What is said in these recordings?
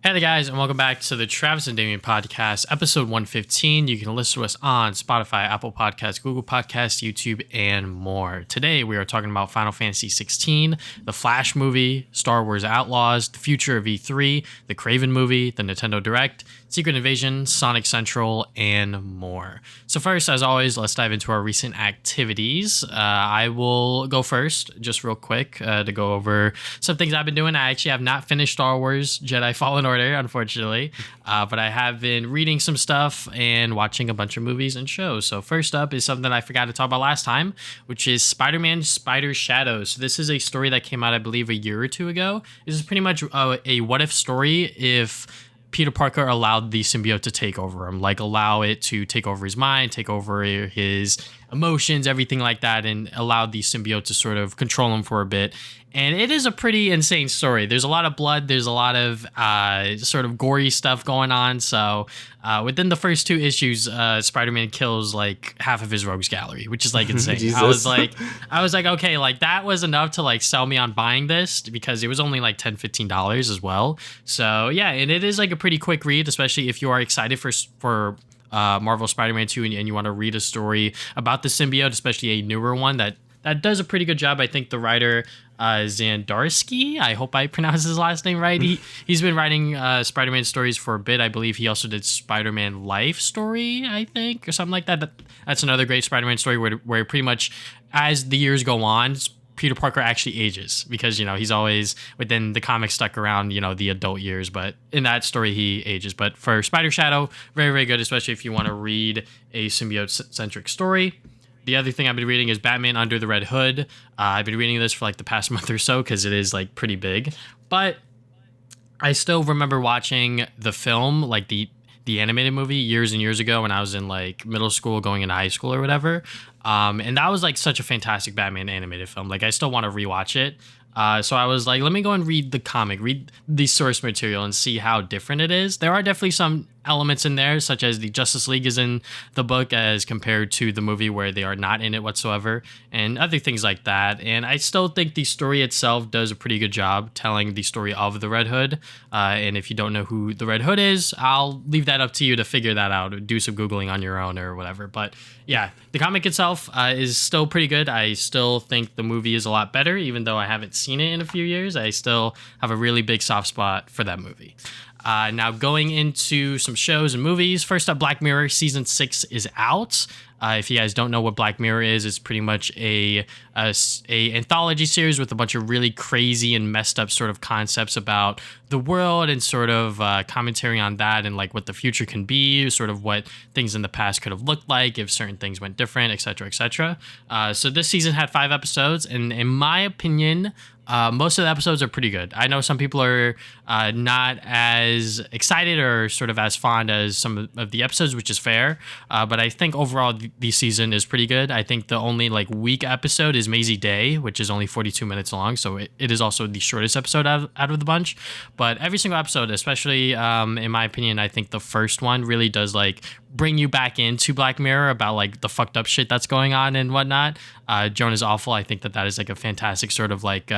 Hey there, guys, and welcome back to the Travis and Damian podcast, episode 115. You can listen to us on Spotify, Apple Podcasts, Google Podcasts, YouTube, and more. Today, we are talking about Final Fantasy XVI, the Flash movie, Star Wars Outlaws, the future of E3, the Kraven movie, the Nintendo Direct, Secret Invasion, Sonic Central, and more. So first, as always, let's dive into our recent activities. I will go first, just real quick, to go over some things I've been doing. I actually have not finished Star Wars Jedi Fallen Order, unfortunately, but I have been reading some stuff and watching a bunch of movies and shows. So first up is something I forgot to talk about last time, which is Spider-Man Spider Shadows. So this is a story that came out, I believe, a year or two ago. This is pretty much a what-if story if Peter Parker allowed the symbiote to take over him, like allow it to take over his mind, take over his emotions, everything like that, and allowed the symbiote to sort of control him for a bit. And it is a pretty insane story. There's a lot of blood. There's a lot of sort of gory stuff going on. So within the first two issues, Spider-Man kills like half of his rogues gallery, which is like insane. I was like, okay, like that was enough to like sell me on buying this because it was only like $10-15 as well. So yeah, and it is like a pretty quick read, especially if you are excited for Marvel Spider-Man 2 and you want to read a story about the symbiote, especially a newer one that does a pretty good job. I think the writer Zandarsky, I hope I pronounced his last name right. He's been writing Spider-Man stories for a bit. I believe he also did Spider-Man Life Story, I think, or something like that. That's another great Spider-Man story where pretty much as the years go on, Peter Parker actually ages because, you know, he's always within the comics stuck around, you know, the adult years. But in that story, he ages. But for Spider Shadow, very, very good, especially if you want to read a symbiote-centric story. The other thing I've been reading is Batman Under the Red Hood. I've been reading this for like the past month or so because it is like pretty big. But I still remember watching the film, like the animated movie years and years ago when I was in like middle school going into high school or whatever. And that was like such a fantastic Batman animated film. Like I still want to rewatch it. So I was like, let me go and read the comic, read the source material and see how different it is. There are definitely some elements in there, such as the Justice League is in the book as compared to the movie where they are not in it whatsoever, and other things like that. And I still think the story itself does a pretty good job telling the story of the Red Hood. And if you don't know who the Red Hood is, I'll leave that up to you to figure that out or do some Googling on your own or whatever. But yeah, the comic itself is still pretty good. I still think the movie is a lot better, even though I haven't seen it in a few years. I still have a really big soft spot for that movie. Now going into some shows and movies. First up, Black Mirror Season 6 is out. If you guys don't know what Black Mirror is, it's pretty much a anthology series with a bunch of really crazy and messed up sort of concepts about the world and sort of commentary on that and like what the future can be, sort of what things in the past could have looked like if certain things went different, etc., etc. So this season had 5 episodes, and in my opinion, most of the episodes are pretty good. I know some people are not as excited or sort of as fond as some of the episodes, which is fair. But I think overall the season is pretty good. I think the only like weak episode is Maisie Day, which is only 42 minutes long. So it is also the shortest episode out of the bunch. But every single episode, especially in my opinion, I think the first one really does like bring you back into Black Mirror about like the fucked up shit that's going on and whatnot. Joan is Awful. I think that is like a fantastic sort of like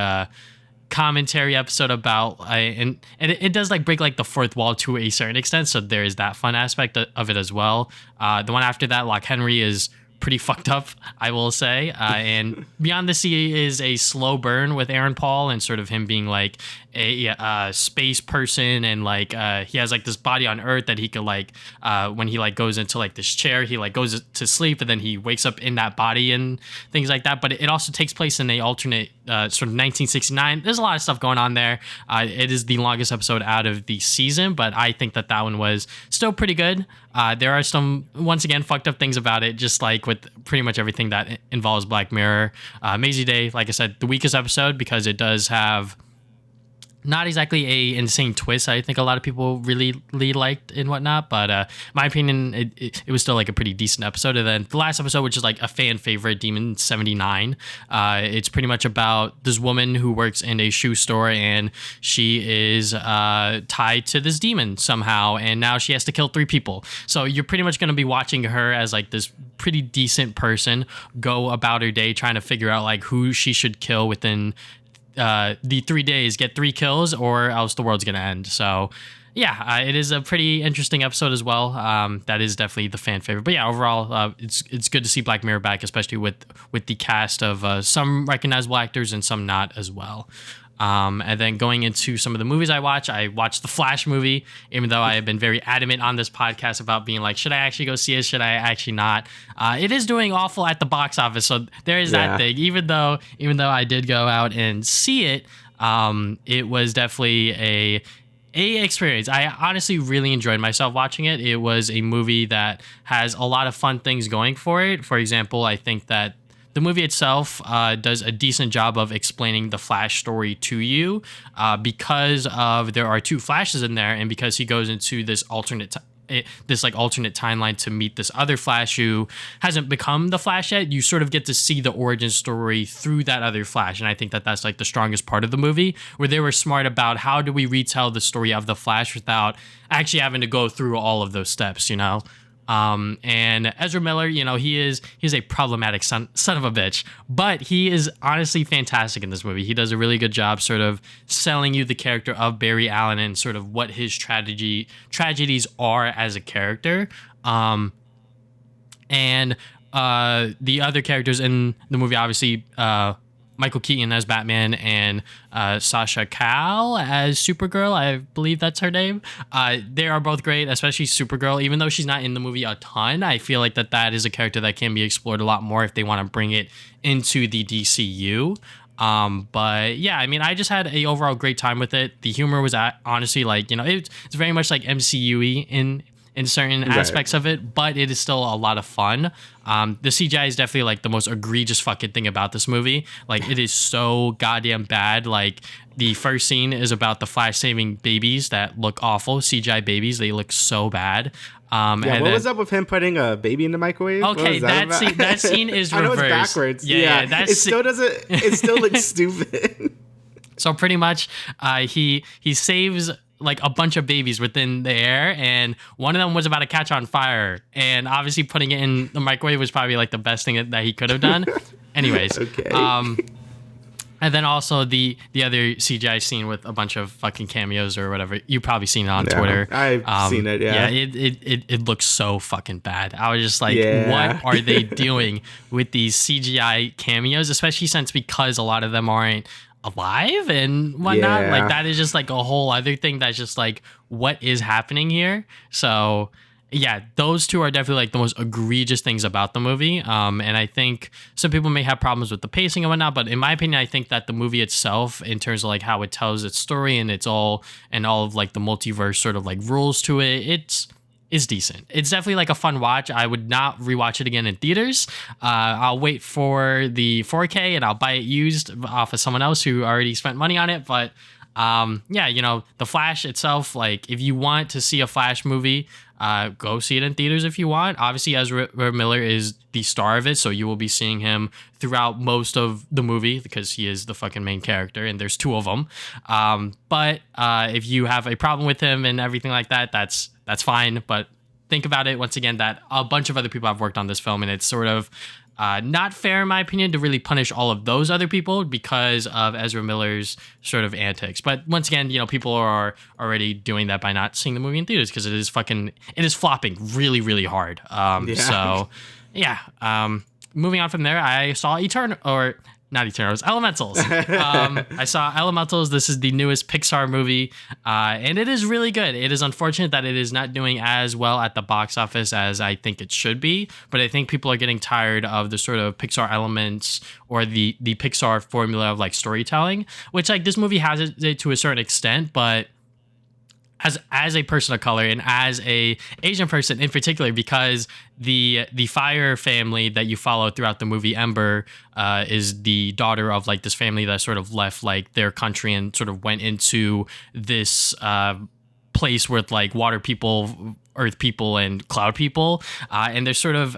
commentary episode about and it does like break like the fourth wall to a certain extent. So there is that fun aspect of it as well. The one after that, Lock Henry, is pretty fucked up, I will say. And Beyond the Sea is a slow burn with Aaron Paul and sort of him being like a space person, and like he has like this body on Earth that he could like when he like goes into like this chair, he like goes to sleep and then he wakes up in that body and things like that. But it also takes place in a alternate sort of 1969. There's a lot of stuff going on there. It is the longest episode out of the season, but I think that one was still pretty good. There are some, once again, fucked up things about it, just like with pretty much everything that involves Black Mirror. Maisie Day, like I said, the weakest episode because it does have not exactly a insane twist I think a lot of people really liked and whatnot, but my opinion, it was still like a pretty decent episode. And then the last episode, which is like a fan favorite, Demon 79, it's pretty much about this woman who works in a shoe store, and she is tied to this demon somehow, and now she has to kill 3 people. So you're pretty much going to be watching her as like this pretty decent person go about her day trying to figure out like who she should kill within the 3 days, get 3 kills, or else the world's gonna end. So Yeah, it is a pretty interesting episode as well. That is definitely the fan favorite. But yeah, overall, it's good to see Black Mirror back, especially with the cast of some recognizable actors and some not as well. And then going into some of the movies I watched the Flash movie, even though I have been very adamant on this podcast about being like, should I actually go see it? Should I actually not? It is doing awful at the box office, so there is that thing. Even though I did go out and see it, it was definitely a experience. I honestly really enjoyed myself watching it. It was a movie that has a lot of fun things going for it. For example, I think that the movie itself does a decent job of explaining the Flash story to you because of there are two Flashes in there, and because he goes into this alternate timeline to meet this other Flash who hasn't become the Flash yet. You sort of get to see the origin story through that other Flash, and I think that that's like the strongest part of the movie, where they were smart about how do we retell the story of the Flash without actually having to go through all of those steps, you know. And Ezra Miller, you know, he's a problematic son of a bitch, but he is honestly fantastic in this movie. He does a really good job sort of selling you the character of Barry Allen and sort of what his tragedies are as a character. And the other characters in the movie, obviously, Michael Keaton as Batman and Sasha Calle as Supergirl. I believe that's her name. They are both great, especially Supergirl. Even though she's not in the movie a ton, I feel like that is a character that can be explored a lot more if they want to bring it into the DCU. But yeah, I mean, I just had a overall great time with it. The humor was honestly like, you know, it's very much like MCU-y in certain aspects of it, but it is still a lot of fun. The CGI is definitely like the most egregious fucking thing about this movie. Like, it is so goddamn bad. Like, the first scene is about the Flash saving babies that look awful. CGI babies, they look so bad. And what was up with him putting a baby in the microwave? Okay, that scene is reversed. I know it's backwards. Yeah. It still looks stupid. So pretty much, he saves like a bunch of babies within the air, and one of them was about to catch on fire, and obviously putting it in the microwave was probably like the best thing that he could have done. Anyways, okay. And then also the other CGI scene with a bunch of fucking cameos or whatever. You've probably seen it on Twitter. I've seen it, yeah. Yeah, it looks so fucking bad. I was just like, what are they doing with these CGI cameos? Especially because a lot of them aren't alive and whatnot. Yeah. Like, that is just like a whole other thing that's just like, what is happening here? So yeah, those two are definitely like the most egregious things about the movie. And I think some people may have problems with the pacing and whatnot, but in my opinion, I think that the movie itself, in terms of like how it tells its story and all of like the multiverse sort of like rules to it, it's decent. It's definitely like a fun watch. I would not rewatch it again in theaters. I'll wait for the 4K and I'll buy it used off of someone else who already spent money on it. But yeah, you know, the Flash itself, like, if you want to see a Flash movie, go see it in theaters if you want. Obviously, Ezra Miller is the star of it, so you will be seeing him throughout most of the movie because he is the fucking main character, and there's two of them. But if you have a problem with him and everything like that, that's fine. But think about it once again that a bunch of other people have worked on this film, and it's sort of not fair, in my opinion, to really punish all of those other people because of Ezra Miller's sort of antics. But once again, you know, people are already doing that by not seeing the movie in theaters because it is flopping really, really hard. So yeah. Moving on from there, I saw Elementals. I saw Elementals. This is the newest Pixar movie, and it is really good. It is unfortunate that it is not doing as well at the box office as I think it should be, but I think people are getting tired of the sort of Pixar elements or the Pixar formula of like storytelling, which like this movie has it to a certain extent, but as a person of color and as a Asian person in particular, because the Fire family that you follow throughout the movie, Ember, is the daughter of like this family that sort of left like their country and sort of went into this place with like water people, earth people, and cloud people, and they're sort of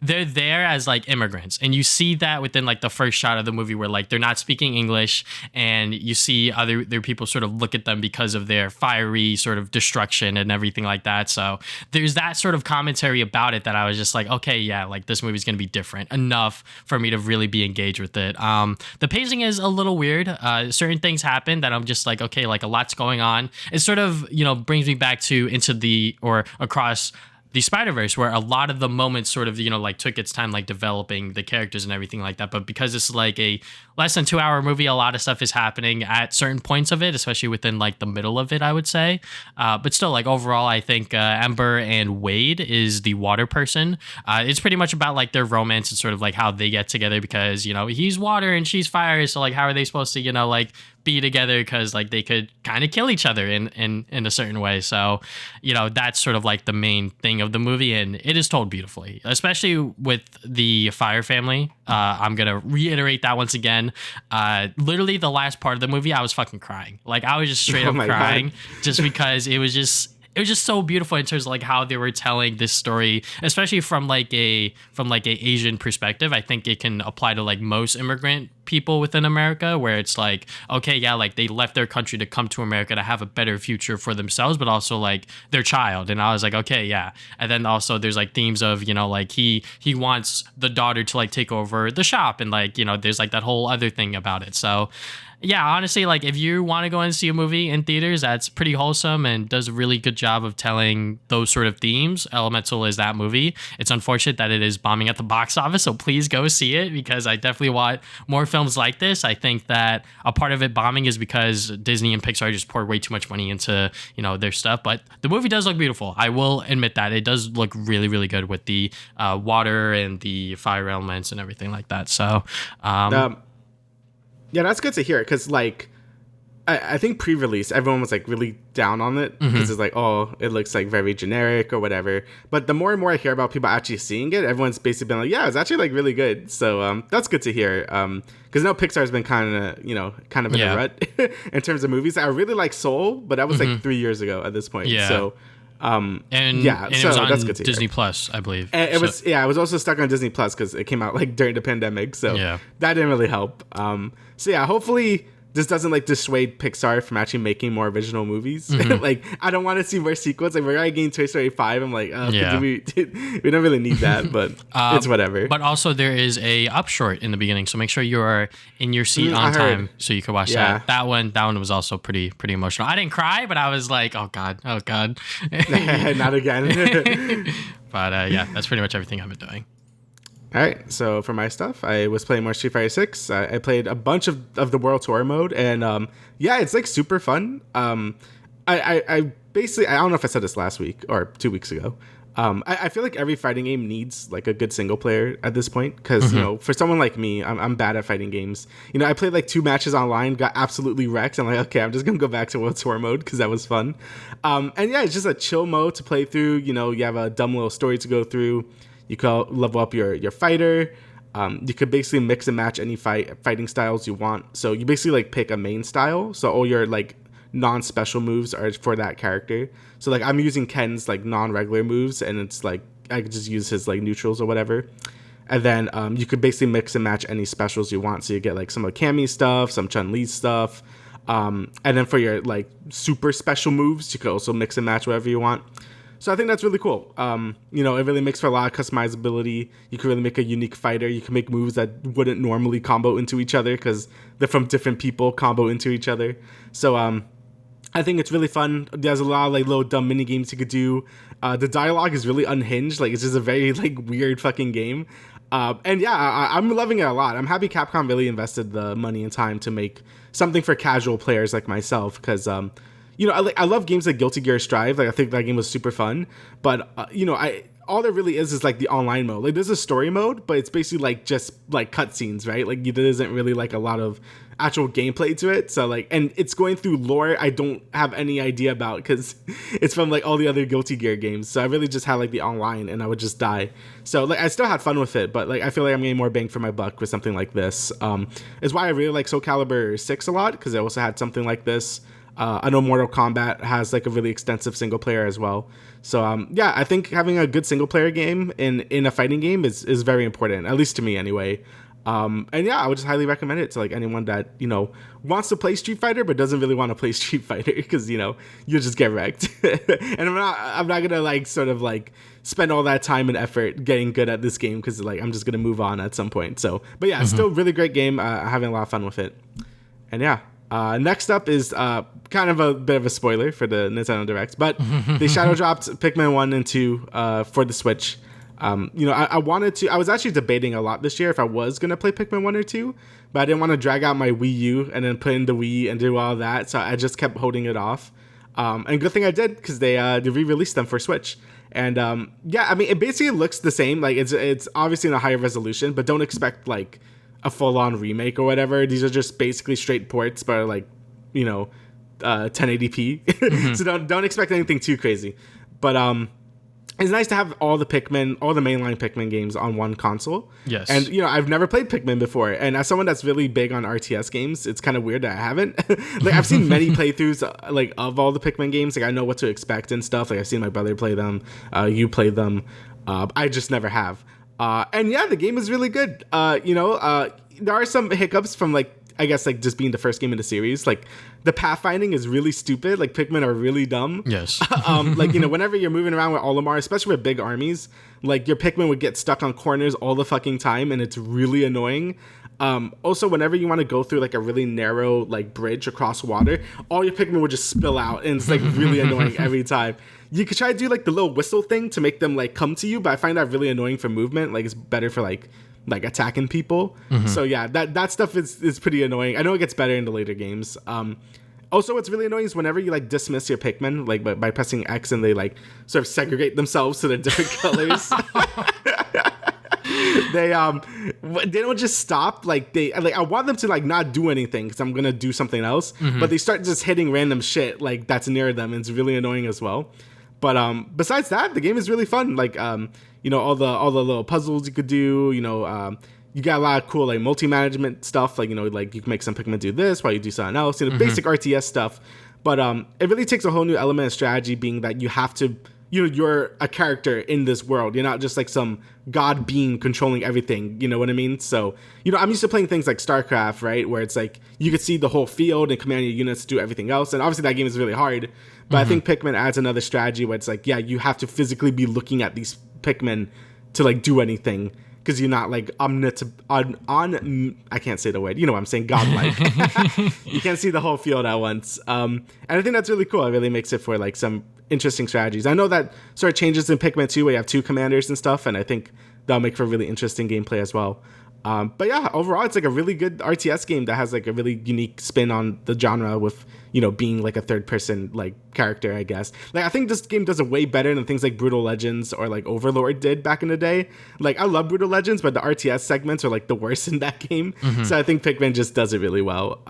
they're there as like immigrants, and you see that within like the first shot of the movie where like they're not speaking English, and you see other people sort of look at them because of their fiery sort of destruction and everything like that. So there's that sort of commentary about it that I was just like, okay, yeah, like this movie's gonna be different enough for me to really be engaged with it. The pacing is a little weird. Certain things happen that I'm just like, okay, like a lot's going on. It sort of, brings me back to across the Spider-Verse, where a lot of the moments sort of, like took its time, like developing the characters and everything like that. But because it's like a less than 2 hour movie, a lot of stuff is happening at certain points of it, especially within like the middle of it, I would say. But still, like overall, I think Ember and Wade is the water person. It's pretty much about like their romance and sort of like how they get together because, he's water and she's fire. So like, how are they supposed to, like be together, because like they could kind of kill each other in a certain way. So that's sort of like the main thing of the movie, and it is told beautifully, especially with the Fire family. I'm gonna reiterate that once again. Literally the last part of the movie, I was fucking crying. Like I was just straight up crying. God. Just because it was just so beautiful in terms of like how they were telling this story, especially from like a Asian perspective. I think it can apply to like most immigrant people within America, where it's like, okay, yeah, like they left their country to come to America to have a better future for themselves, but also like their child. And I was like, okay, yeah. And then also there's like themes of, like he wants the daughter to like take over the shop, and like, there's like that whole other thing about it. So yeah, honestly, like if you want to go and see a movie in theaters that's pretty wholesome and does a really good job of telling those sort of themes, Elemental is that movie. It's unfortunate that it is bombing at the box office, so please go see it, because I definitely want more films like this. I think that a part of it bombing is because Disney and Pixar just poured way too much money into, their stuff. But the movie does look beautiful. I will admit that. It does look really, really good with the water and the fire elements and everything like that. So, yeah, that's good to hear, because like I think pre-release everyone was like really down on it because it's like, oh, it looks like very generic or whatever. But the more and more I hear about people actually seeing it, everyone's basically been like, yeah, it's actually like really good. So that's good to hear, because now Pixar's been kind of in a rut in terms of movies. I really like Soul, but that was like 3 years ago at this point. Yeah. So and so it was on that's good to Disney hear. Plus, I believe. And it was also stuck on Disney Plus because it came out like during the pandemic, so that didn't really help. So yeah, hopefully this doesn't like dissuade Pixar from actually making more original movies. Like I don't want to see more sequels. Like we're already getting Toy Story 5. I'm like, we don't really need that, but it's whatever. But also there is a up short in the beginning, so make sure you are in your seat on time so you can watch that. That one was also pretty emotional. I didn't cry, but I was like, oh god. Not again. But yeah, that's pretty much everything I've been doing. All right, so for my stuff, I was playing more Street Fighter 6. I played a bunch of the World Tour mode, and it's like super fun. I basically, I don't know if I said this last week or 2 weeks ago. I feel like every fighting game needs like a good single player at this point, because for someone like me, I'm bad at fighting games. I played like 2 matches online, got absolutely wrecked. I'm like, okay, I'm just gonna go back to World Tour mode because that was fun. And yeah, it's just a chill mode to play through. You have a dumb little story to go through. You can level up your fighter. You could basically mix and match any fighting styles you want. So you basically like pick a main style. So all your like non-special moves are for that character. So like I'm using Ken's like non-regular moves, and it's like I could just use his like neutrals or whatever. And then you could basically mix and match any specials you want. So you get like some of Cammy's stuff, some Chun-Li's stuff. And then for your like super special moves, you could also mix and match whatever you want. So I think that's really cool. It really makes for a lot of customizability. You can really make a unique fighter. You can make moves that wouldn't normally combo into each other because they're from different people combo into each other. So I think it's really fun. There's a lot of like little dumb mini games you could do. The dialogue is really unhinged. Like it's just a very like weird fucking game. And yeah, I'm loving it a lot. I'm happy Capcom really invested the money and time to make something for casual players like myself, because I love games like Guilty Gear Strive. Like I think that game was super fun, but all there really is like the online mode. Like there's a story mode, but it's basically like just like cutscenes, right? Like there isn't really like a lot of actual gameplay to it. So like, and it's going through lore I don't have any idea about because it's from like all the other Guilty Gear games. So I really just had like the online, and I would just die. So like I still had fun with it, but like I feel like I'm getting more bang for my buck with something like this. Is why I really like Soul Calibur 6 a lot, because I also had something like this. I know Mortal Kombat has like a really extensive single player as well. So yeah, I think having a good single player game in a fighting game is very important, at least to me anyway. And yeah, I would just highly recommend it to like anyone that, you know, wants to play Street Fighter but doesn't really want to play Street Fighter, because, you know, you'll just get wrecked. And I'm not gonna like sort of like spend all that time and effort getting good at this game, because like I'm just gonna move on at some point. So, but yeah, it's still a really great game. Having a lot of fun with it. And yeah, next up is kind of a bit of a spoiler for the Nintendo Direct, but they shadow dropped Pikmin 1 and 2 for the Switch. You know, I was actually debating a lot this year if I was going to play Pikmin 1 or 2, but I didn't want to drag out my Wii U and then put in the Wii and do all that, so I just kept holding it off. And good thing I did, because they re-released them for Switch. And yeah, I mean, it basically looks the same. Like, it's obviously in a higher resolution, but don't expect like a full-on remake or whatever. These are just basically straight ports, but like, you know, 1080p. So don't expect anything too crazy. But it's nice to have all the mainline Pikmin games on one console. Yes. And, you know, I've never played Pikmin before. And as someone that's really big on RTS games, it's kind of weird that I haven't. Like, I've seen many playthroughs, like, of all the Pikmin games. Like, I know what to expect and stuff. Like, I've seen my brother play them. You play them. I just never have. And, yeah, the game is really good. You know, there are some hiccups from, like, I guess, like, just being the first game in the series. Like, the pathfinding is really stupid. Like, Pikmin are really dumb. Yes. Like, you know, whenever you're moving around with Olimar, especially with big armies, like, your Pikmin would get stuck on corners all the fucking time, and it's really annoying. Also, whenever you want to go through, like, a really narrow, like, bridge across water, all your Pikmin would just spill out, and it's, like, really annoying every time. You could try to do, like, the little whistle thing to make them, like, come to you, but I find that really annoying for movement. Like, it's better for, like attacking people. So yeah, that stuff is pretty annoying. I know it gets better in the later games. Also, what's really annoying is whenever you like dismiss your Pikmin, like by pressing X, and they like sort of segregate themselves to the different colors. They don't just stop. Like I want them to like not do anything, because I'm gonna do something else. But they start just hitting random shit like that's near them, and it's really annoying as well. But besides that, the game is really fun. Like you know, all the little puzzles you could do. You know, you got a lot of cool like multi-management stuff. Like, you know, like you can make some Pikmin do this while you do something else. You know, basic RTS stuff. But it really takes a whole new element of strategy, being that you have to, you know, you're a character in this world. You're not just like some god being controlling everything. You know what I mean? So, you know, I'm used to playing things like StarCraft, right? Where it's like you could see the whole field and command your units to do everything else. And obviously that game is really hard. But I think Pikmin adds another strategy where it's like, yeah, you have to physically be looking at these Pikmin to like do anything, because you're not like I can't say the word, you know what I'm saying, godlike. You can't see the whole field at once. And I think that's really cool. It really makes it for like some interesting strategies. I know that sort of changes in Pikmin 2 where you have two commanders and stuff, and I think that'll make for really interesting gameplay as well. But yeah, overall, it's like a really good RTS game that has like a really unique spin on the genre with, you know, being like a third person like character, I guess. Like, I think this game does it way better than things like Brutal Legends or like Overlord did back in the day. Like, I love Brutal Legends, but the RTS segments are like the worst in that game. So I think Pikmin just does it really well.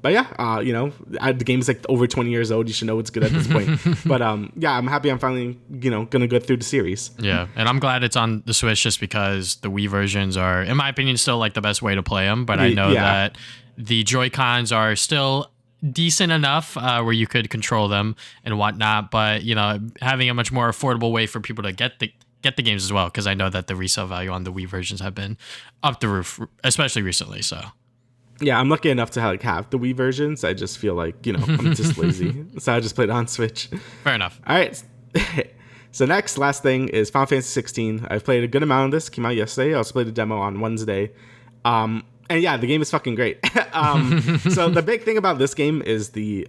But yeah, you know, the game's like over 20 years old. You should know it's good at this point. But yeah, I'm happy I'm finally, you know, gonna go through the series. Yeah, and I'm glad it's on the Switch, just because the Wii versions are, in my opinion, still like the best way to play them. But I know that the Joy-Cons are still decent enough where you could control them and whatnot, but you know, having a much more affordable way for people to get the games as well, because I know that the resale value on the Wii versions have been up the roof, especially recently. So yeah, I'm lucky enough to have the Wii versions. I just feel like, you know, I'm just lazy, so I just played it on Switch. Fair enough. All right. So last thing is Final Fantasy 16. I've played a good amount of this. Came out yesterday. I also played a demo on Wednesday. And yeah, the game is fucking great. So the big thing about this game is the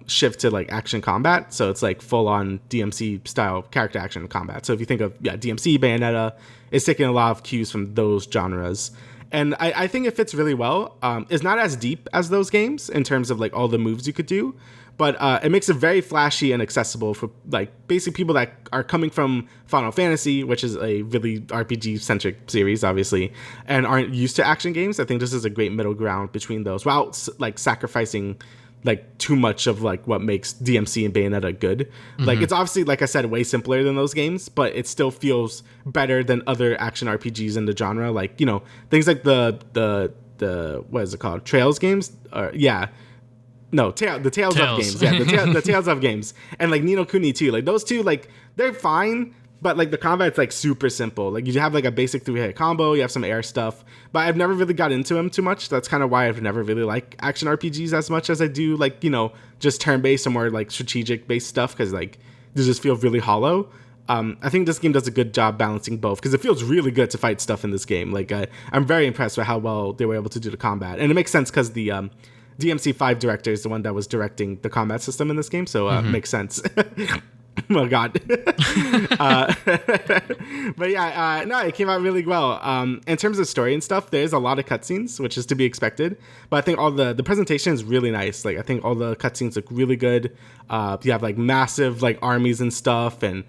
shift to like action combat. So it's like full on DMC style character action combat. So if you think of DMC, Bayonetta, it's taking a lot of cues from those genres. And I think it fits really well. It's not as deep as those games in terms of like all the moves you could do, but it makes it very flashy and accessible for like basically people that are coming from Final Fantasy, which is a really RPG centric series, obviously, and aren't used to action games. I think this is a great middle ground between those, without like sacrificing like too much of like what makes DMC and Bayonetta good. Like, it's obviously, like I said, way simpler than those games, but it still feels better than other action RPGs in the genre. Like, you know, things like the what is it called? Trails games. No, the Tales of games. Yeah, the Tales of games. And like Ni no Kuni too. Like those two, like they're fine, but like the combat's like super simple. Like you have like a basic 3-hit combo, you have some air stuff, but I've never really got into them too much. That's kind of why I've never really liked action RPGs as much as I do like, you know, just turn-based or more like strategic-based stuff, because like they just feel really hollow. I think this game does a good job balancing both, because it feels really good to fight stuff in this game. Like I'm very impressed with how well they were able to do the combat, and it makes sense because the DMC5 director is the one that was directing the combat system in this game, so it makes sense. Oh god. But yeah, no, it came out really well. In terms of story and stuff, there's a lot of cutscenes, which is to be expected, but I think all the presentation is really nice. Like I think all the cutscenes look really good. You have like massive like armies and stuff, and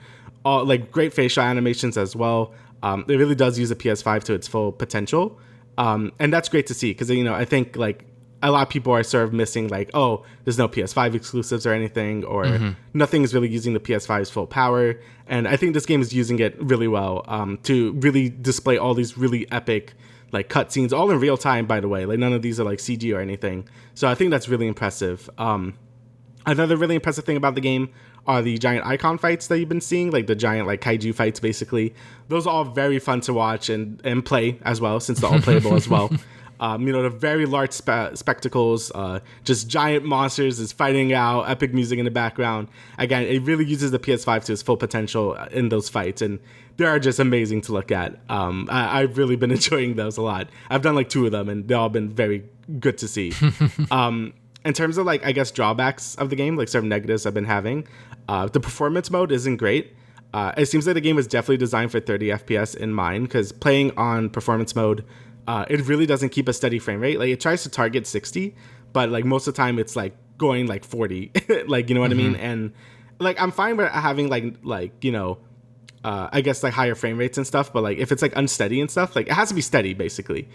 all like great facial animations as well. It really does use the PS5 to its full potential, and that's great to see, because you know I think like a lot of people are sort of missing like, oh, there's no PS5 exclusives or anything, or nothing is really using the PS5's full power. And I think this game is using it really well to really display all these really epic like cutscenes, all in real time, by the way. Like none of these are like CG or anything. So I think that's really impressive. Another really impressive thing about the game are the giant icon fights that you've been seeing, like the giant like kaiju fights, basically. Those are all very fun to watch and play as well, since they're all playable as well. You know, the very large spectacles, just giant monsters is fighting out, epic music in the background. Again, it really uses the PS5 to its full potential in those fights, and they are just amazing to look at. I've really been enjoying those a lot. I've done like 2 of them, and they've all been very good to see. In terms of like, I guess, drawbacks of the game, like sort of negatives I've been having, the performance mode isn't great. It seems like the game was definitely designed for 30 FPS in mind, because playing on performance mode, it really doesn't keep a steady frame rate. Like it tries to target 60, but like most of the time it's like going like 40, like, you know what I mean? And like, I'm fine with having like, you know, I guess like higher frame rates and stuff, but like if it's like unsteady and stuff, like it has to be steady basically.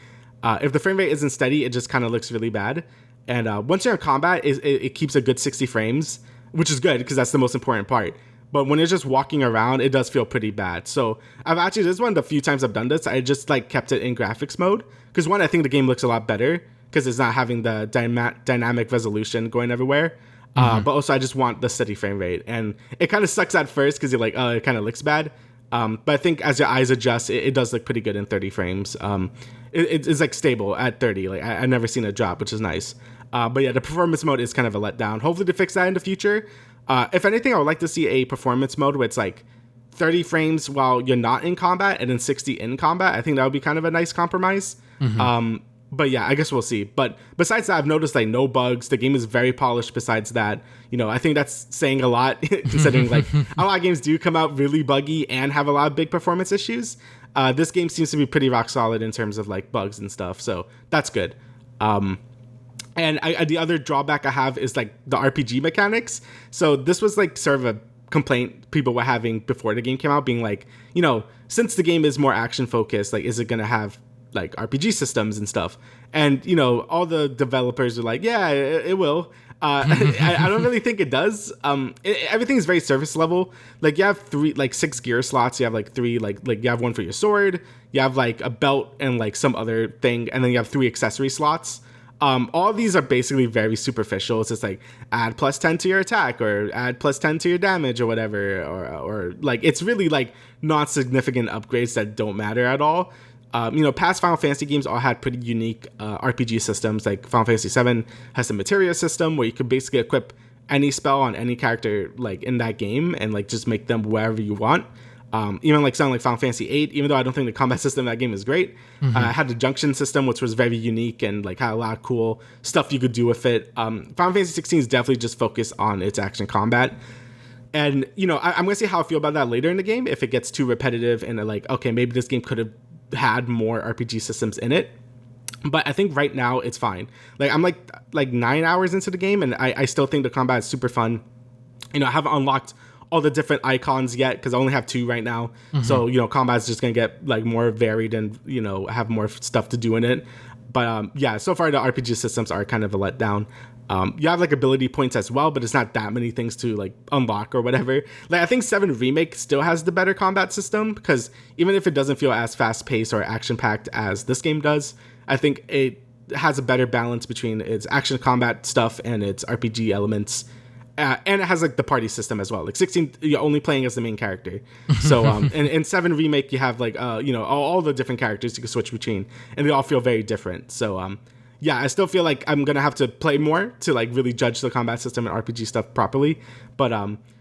If the frame rate isn't steady, it just kind of looks really bad. And once you're in combat, it keeps a good 60 frames, which is good because that's the most important part. But when you're just walking around, it does feel pretty bad. So this is one of the few times I've done this. I just like kept it in graphics mode, because one, I think the game looks a lot better because it's not having the dynamic resolution going everywhere. But also I just want the steady frame rate, and it kind of sucks at first because you're like, oh, it kind of looks bad. But I think as your eyes adjust, it does look pretty good in 30 frames. It's like stable at 30. Like I've never seen a drop, which is nice. But yeah, the performance mode is kind of a letdown. Hopefully to fix that in the future. If anything, I would like to see a performance mode where it's like 30 frames while you're not in combat and then 60 in combat. I think that would be kind of a nice compromise. But yeah, I guess we'll see. But besides that, I've noticed like no bugs. The game is very polished besides that. You know, I think that's saying a lot considering like a lot of games do come out really buggy and have a lot of big performance issues. This game seems to be pretty rock solid in terms of like bugs and stuff. So that's good. And the other drawback I have is like the RPG mechanics. So this was like sort of a complaint people were having before the game came out, being like, you know, since the game is more action focused, like, is it going to have like RPG systems and stuff? And, you know, all the developers are like, yeah, it will. I don't really think it does. Everything is very surface level. Like you have 6 gear slots. You have like 3, like you have one for your sword. You have like a belt and like some other thing. And then you have 3 accessory slots. All of these are basically very superficial. It's just like add +10 to your attack or add +10 to your damage or whatever, or like it's really like not significant upgrades that don't matter at all. You know, past Final Fantasy games all had pretty unique RPG systems. Like Final Fantasy VII has the materia system where you could basically equip any spell on any character like in that game and like just make them wherever you want. Even like something like Final Fantasy VIII, even though I don't think the combat system in that game is great, had the junction system, which was very unique and like had a lot of cool stuff you could do with it. Final Fantasy XVI is definitely just focused on its action combat. And, you know, I'm going to see how I feel about that later in the game, if it gets too repetitive and like, okay, maybe this game could have had more RPG systems in it. But I think right now it's fine. Like I'm like 9 hours into the game, and I still think the combat is super fun. You know, I haven't unlocked all the different icons yet because I only have 2 right now. So, you know, combat is just gonna get like more varied and, you know, have more stuff to do in it. But yeah, so far the RPG systems are kind of a letdown. You have like ability points as well, but it's not that many things to like unlock or whatever. Like I think 7 Remake still has the better combat system, because even if it doesn't feel as fast paced or action packed as this game does, I think it has a better balance between its action combat stuff and its RPG elements. And it has like the party system as well. Like 16, you're only playing as the main character. So in 7 Remake, you have like all the different characters you can switch between, and they all feel very different. So yeah, I still feel like I'm gonna have to play more to like really judge the combat system and RPG stuff properly. But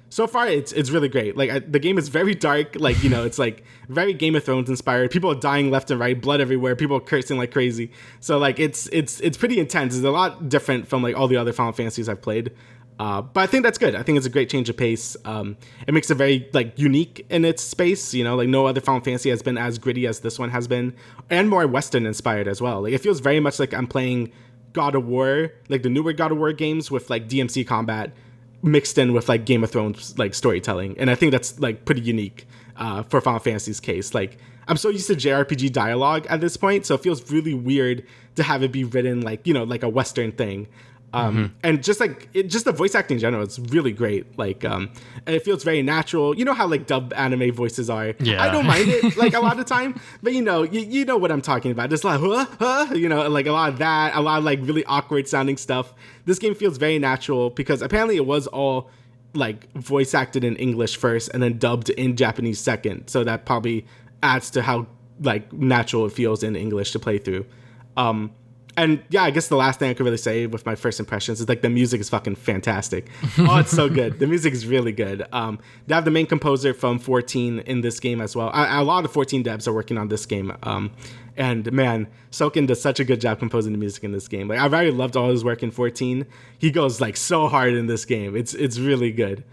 so far it's really great. Like the game is very dark. Like it's like very Game of Thrones inspired. People are dying left and right, blood everywhere. People are cursing like crazy. So like it's pretty intense. It's a lot different from like all the other Final Fantasies I've played. But I think that's good. I think it's a great change of pace. It makes it very like unique in its space. Like no other Final Fantasy has been as gritty as this one has been, and more Western inspired as well. Like it feels very much like I'm playing God of War, like the newer God of War games with like DMC combat mixed in with like Game of Thrones like storytelling, and I think that's like pretty unique for Final Fantasy's case. Like I'm so used to JRPG dialogue at this point, so it feels really weird to have it be written like like a Western thing. And just the voice acting in general, it's really great. Like, and it feels very natural. You know how like dub anime voices are. Yeah. I don't mind it like a lot of time, but you know what I'm talking about. Just like, like a lot of that, a lot of like really awkward sounding stuff. This game feels very natural because apparently it was all like voice acted in English first and then dubbed in Japanese second. So that probably adds to how like natural it feels in English to play through. And yeah, I guess the last thing I could really say with my first impressions is like the music is fucking fantastic. Oh, it's so good. The music is really good. They have the main composer from 14 in this game as well. A lot of 14 devs are working on this game. And man, Soken does such a good job composing the music in this game. Like I really loved all his work in 14. He goes like so hard in this game. It's really good.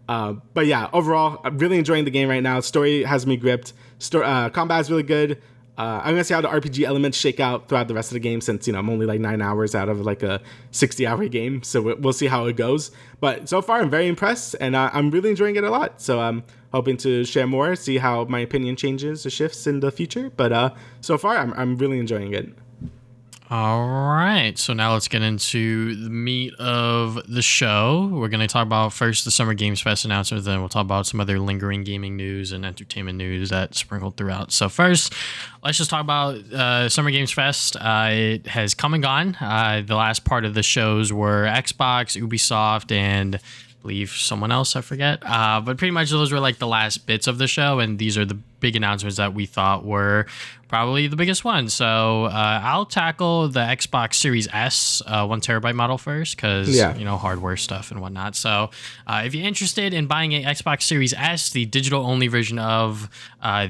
But yeah, overall, I'm really enjoying the game right now. Story has me gripped. Combat is really good. I'm gonna see how the RPG elements shake out throughout the rest of the game, since I'm only like 9 hours out of like a 60-hour game, so we'll see how it goes. But so far, I'm very impressed, and I'm really enjoying it a lot. So I'm hoping to share more, see how my opinion changes or shifts in the future. But so far, I'm really enjoying it. All right, so now let's get into the meat of the show. We're going to talk about first the Summer Games Fest announcements, then we'll talk about some other lingering gaming news and entertainment news that sprinkled throughout. So first, let's just talk about Summer Games Fest. It has come and gone. The last part of the shows were Xbox, Ubisoft, and I believe someone else, I forget. But pretty much those were like the last bits of the show, and these are the big announcements that we thought were probably the biggest one. So I'll tackle the Xbox Series S 1 terabyte model first, because hardware stuff and whatnot. So if you're interested in buying an Xbox Series S, the digital only version of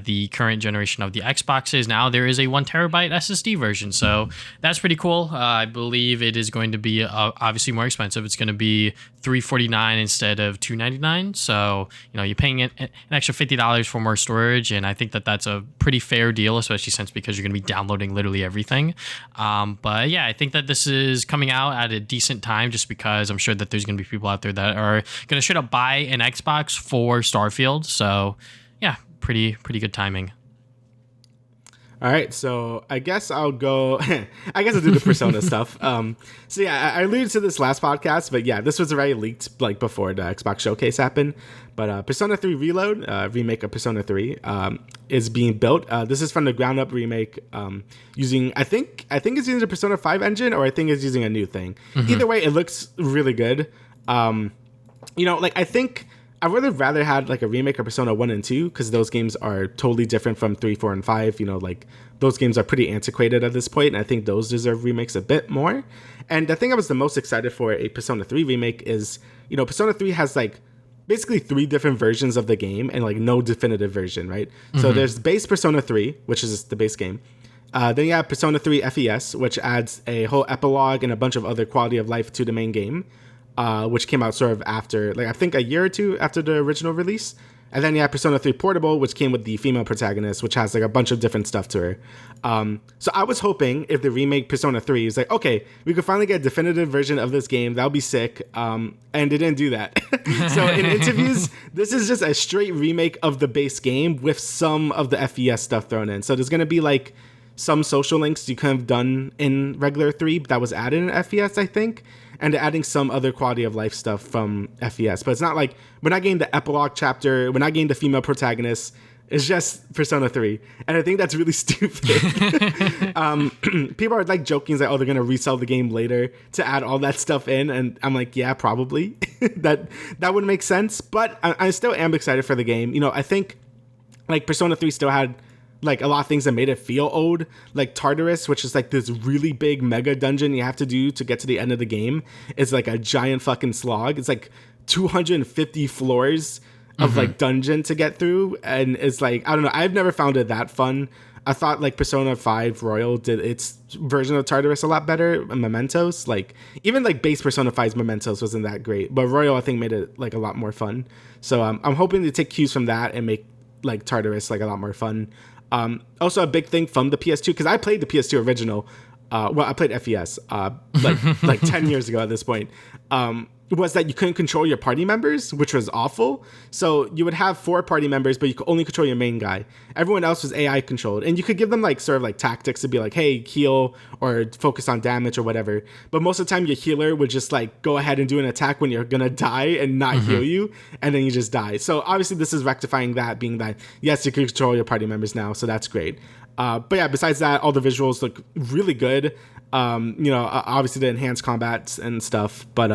the current generation of the Xboxes, now there is a 1 terabyte SSD version. So that's pretty cool. I believe it is going to be obviously more expensive. It's going to be $349 instead of $299. So you're paying an extra $50 for more storage, and I think that that's a pretty fair deal, especially since because you're going to be downloading literally everything. But yeah, I think that this is coming out at a decent time, just because I'm sure that there's going to be people out there that are going to straight up buy an Xbox for Starfield. So yeah, pretty good timing. All right, so I guess I'll go. I guess I'll do the Persona stuff. So yeah, I alluded to this last podcast, but yeah, this was already leaked like before the Xbox showcase happened. But Persona 3 Reload, remake of Persona 3, is being built. This is from the ground up remake, using I think it's using the Persona 5 engine, or I think it's using a new thing. Mm-hmm. Either way, it looks really good. I think I would have rather had like a remake of Persona 1 and 2, because those games are totally different from 3, 4, and 5. Like those games are pretty antiquated at this point, and I think those deserve remakes a bit more. And the thing I was the most excited for a Persona 3 remake is, Persona 3 has like basically 3 different versions of the game and like no definitive version, right? Mm-hmm. So there's base Persona 3, which is the base game. Then you have Persona 3 FES, which adds a whole epilogue and a bunch of other quality of life to the main game. Which came out sort of after, like I think a year or two after the original release. And then you have Persona 3 Portable, which came with the female protagonist, which has like a bunch of different stuff to her. So I was hoping if the remake Persona 3 is like, okay, we could finally get a definitive version of this game, that'll be sick. And they didn't do that. So in interviews, this is just a straight remake of the base game with some of the FES stuff thrown in. So there's going to be like some social links you could have done in regular 3 that was added in FES, I think. And adding some other quality of life stuff from FES. But it's not like, we're not getting the epilogue chapter, we're not getting the female protagonist, is just Persona 3. And I think that's really stupid. People are like joking like, oh, they're going to resell the game later to add all that stuff in. And I'm like, yeah, probably. that would make sense. But I still am excited for the game. You know, I think like Persona 3 still had like a lot of things that made it feel old, like Tartarus, which is like this really big mega dungeon you have to do to get to the end of the game. It's like a giant fucking slog. It's like 250 floors of like dungeon to get through, and it's like, I don't know, I've never found it that fun. I thought like Persona 5 Royal did its version of Tartarus a lot better. Mementos, like even like base Persona 5's Mementos wasn't that great, but Royal I think made it like a lot more fun. So I'm hoping to take cues from that and make like Tartarus like a lot more fun. Also a big thing from the PS2, because I played the PS2 original. I played FES like 10 years ago at this point. Was that you couldn't control your party members, which was awful. So you would have 4 party members, but you could only control your main guy. Everyone else was AI controlled, and you could give them like sort of like tactics to be like, hey, heal or focus on damage or whatever. But most of the time your healer would just like go ahead and do an attack when you're gonna die and not heal you, and then you just die. So obviously this is rectifying that, being that yes, you can control your party members now, so that's great. But yeah, besides that, all the visuals look really good. You know, obviously the enhanced combats and stuff, but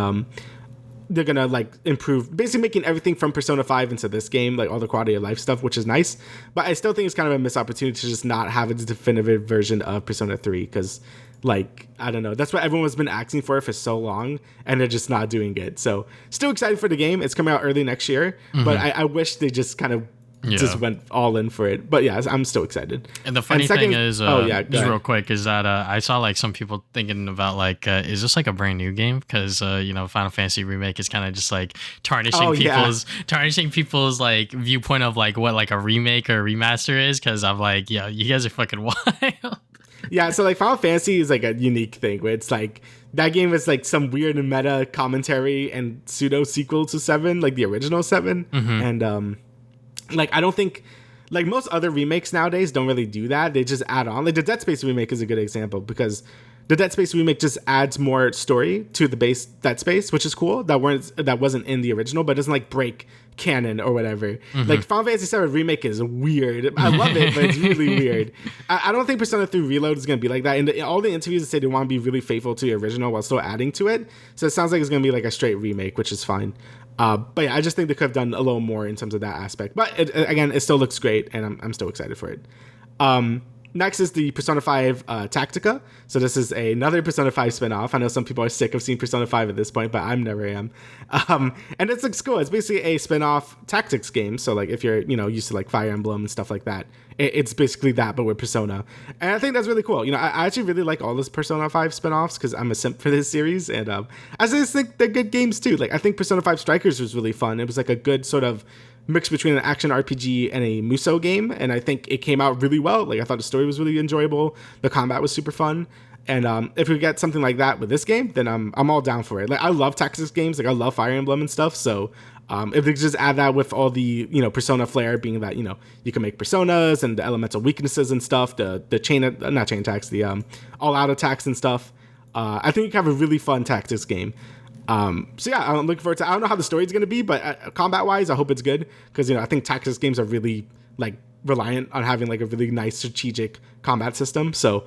they're gonna like improve, basically making everything from Persona 5 into this game, like all the quality of life stuff, which is nice. But I still think it's kind of a missed opportunity to just not have a definitive version of Persona 3, because like, I don't know, that's what everyone's been asking for so long, and they're just not doing it. So still excited for the game. It's coming out early next year, but I wish they just kind of just went all in for it. But yeah, I'm still excited. And the funny thing is, just real quick, is that I saw like some people thinking about like, is this like a brand new game? Because you know, Final Fantasy Remake is kind of just like tarnishing people's like viewpoint of like what like a remake or remaster is. Because I'm like, yeah, you guys are fucking wild. Yeah, so like Final Fantasy is like a unique thing where it's like that game is like some weird meta commentary and pseudo sequel to 7, like the original 7, and like, I don't think, like, most other remakes nowadays don't really do that. They just add on. Like, the Dead Space remake is a good example, because the Dead Space remake just adds more story to the base Dead Space, which is cool. That wasn't in the original, but it doesn't, like, break canon or whatever. Like, Final Fantasy VII Remake is weird. I love it, but it's really weird. I don't think Persona 3 Reload is going to be like that. In all the interviews, they say they want to be really faithful to the original while still adding to it. So it sounds like it's going to be, like, a straight remake, which is fine. But yeah, I just think they could have done a little more in terms of that aspect. But again, it still looks great, and I'm still excited for it. Next is the Persona 5 Tactica. So this is another Persona 5 spinoff. I know some people are sick of seeing Persona 5 at this point, but I never am. And it looks cool. It's basically a spinoff tactics game. So like if you're, you know, used to like Fire Emblem and stuff like that, it's basically that, but with Persona. And I think that's really cool. You know, I actually really like all this Persona 5 spinoffs because I'm a simp for this series. And I just think they're good games too. Like I think Persona 5 Strikers was really fun. It was like a good sort of mix between an action RPG and a Musou game, and I think it came out really well. Like I thought the story was really enjoyable, the combat was super fun, and if we get something like that with this game, then I'm all down for it. Like I love tactics games, like I love Fire Emblem and stuff. So if they just add that with all the, you know, Persona flair, being that, you know, you can make personas and the elemental weaknesses and stuff, the not chain attacks, the all out attacks and stuff. I think you can have a really fun tactics game. So yeah, I'm looking forward to. I don't know how the story's going to be, but combat wise, I hope it's good because, you know, I think tactics games are really like reliant on having like a really nice strategic combat system. So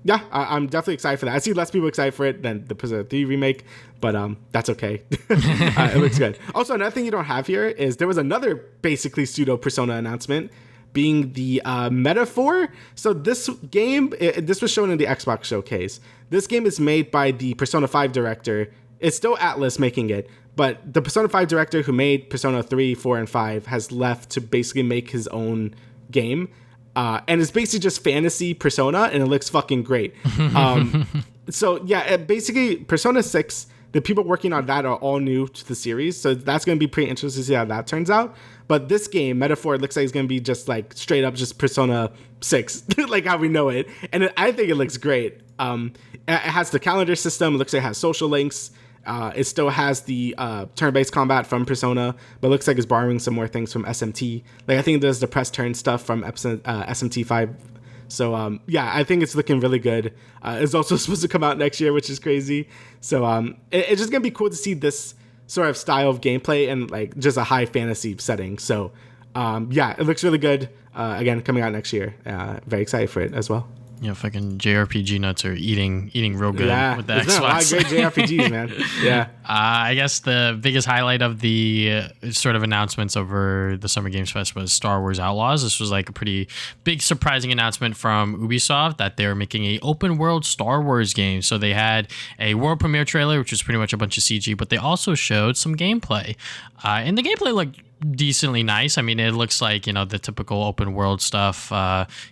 yeah, I'm definitely excited for that. I see less people excited for it than the Persona 3 remake, but that's okay. It looks good. Also, another thing you don't have here is there was another basically pseudo Persona announcement, being the Metaphor. So this game, this was shown in the Xbox showcase. This game is made by the Persona 5 director. It's still Atlas making it, but the Persona 5 director who made Persona 3, 4, and 5 has left to basically make his own game. And it's basically just fantasy Persona, and it looks fucking great. So yeah, basically Persona 6, the people working on that are all new to the series, so that's going to be pretty interesting to see how that turns out. But this game, Metaphor, looks like it's going to be just like straight up just Persona 6, like how we know it. And I think it looks great. It has the calendar system. It looks like it has social links. It still has the turn-based combat from Persona, but it looks like it's borrowing some more things from SMT. Like I think there's the press turn stuff from SMT 5. So yeah, I think it's looking really good. It's also supposed to come out next year, which is crazy. So it's just gonna be cool to see this sort of style of gameplay and like just a high fantasy setting. So Yeah, it looks really good. Again, coming out next year. Very excited for it as well. Yeah, fucking JRPG nuts are eating real good with the Xbox. There's a lot of great JRPGs, man. Yeah. I guess the biggest highlight of the sort of announcements over the Summer Games Fest was Star Wars Outlaws. This was like a pretty big surprising announcement from Ubisoft that they're making a open world Star Wars game. So they had a world premiere trailer, which was pretty much a bunch of CG, but they also showed some gameplay. And the gameplay looked decently nice. I mean, it looks like, the typical open world stuff.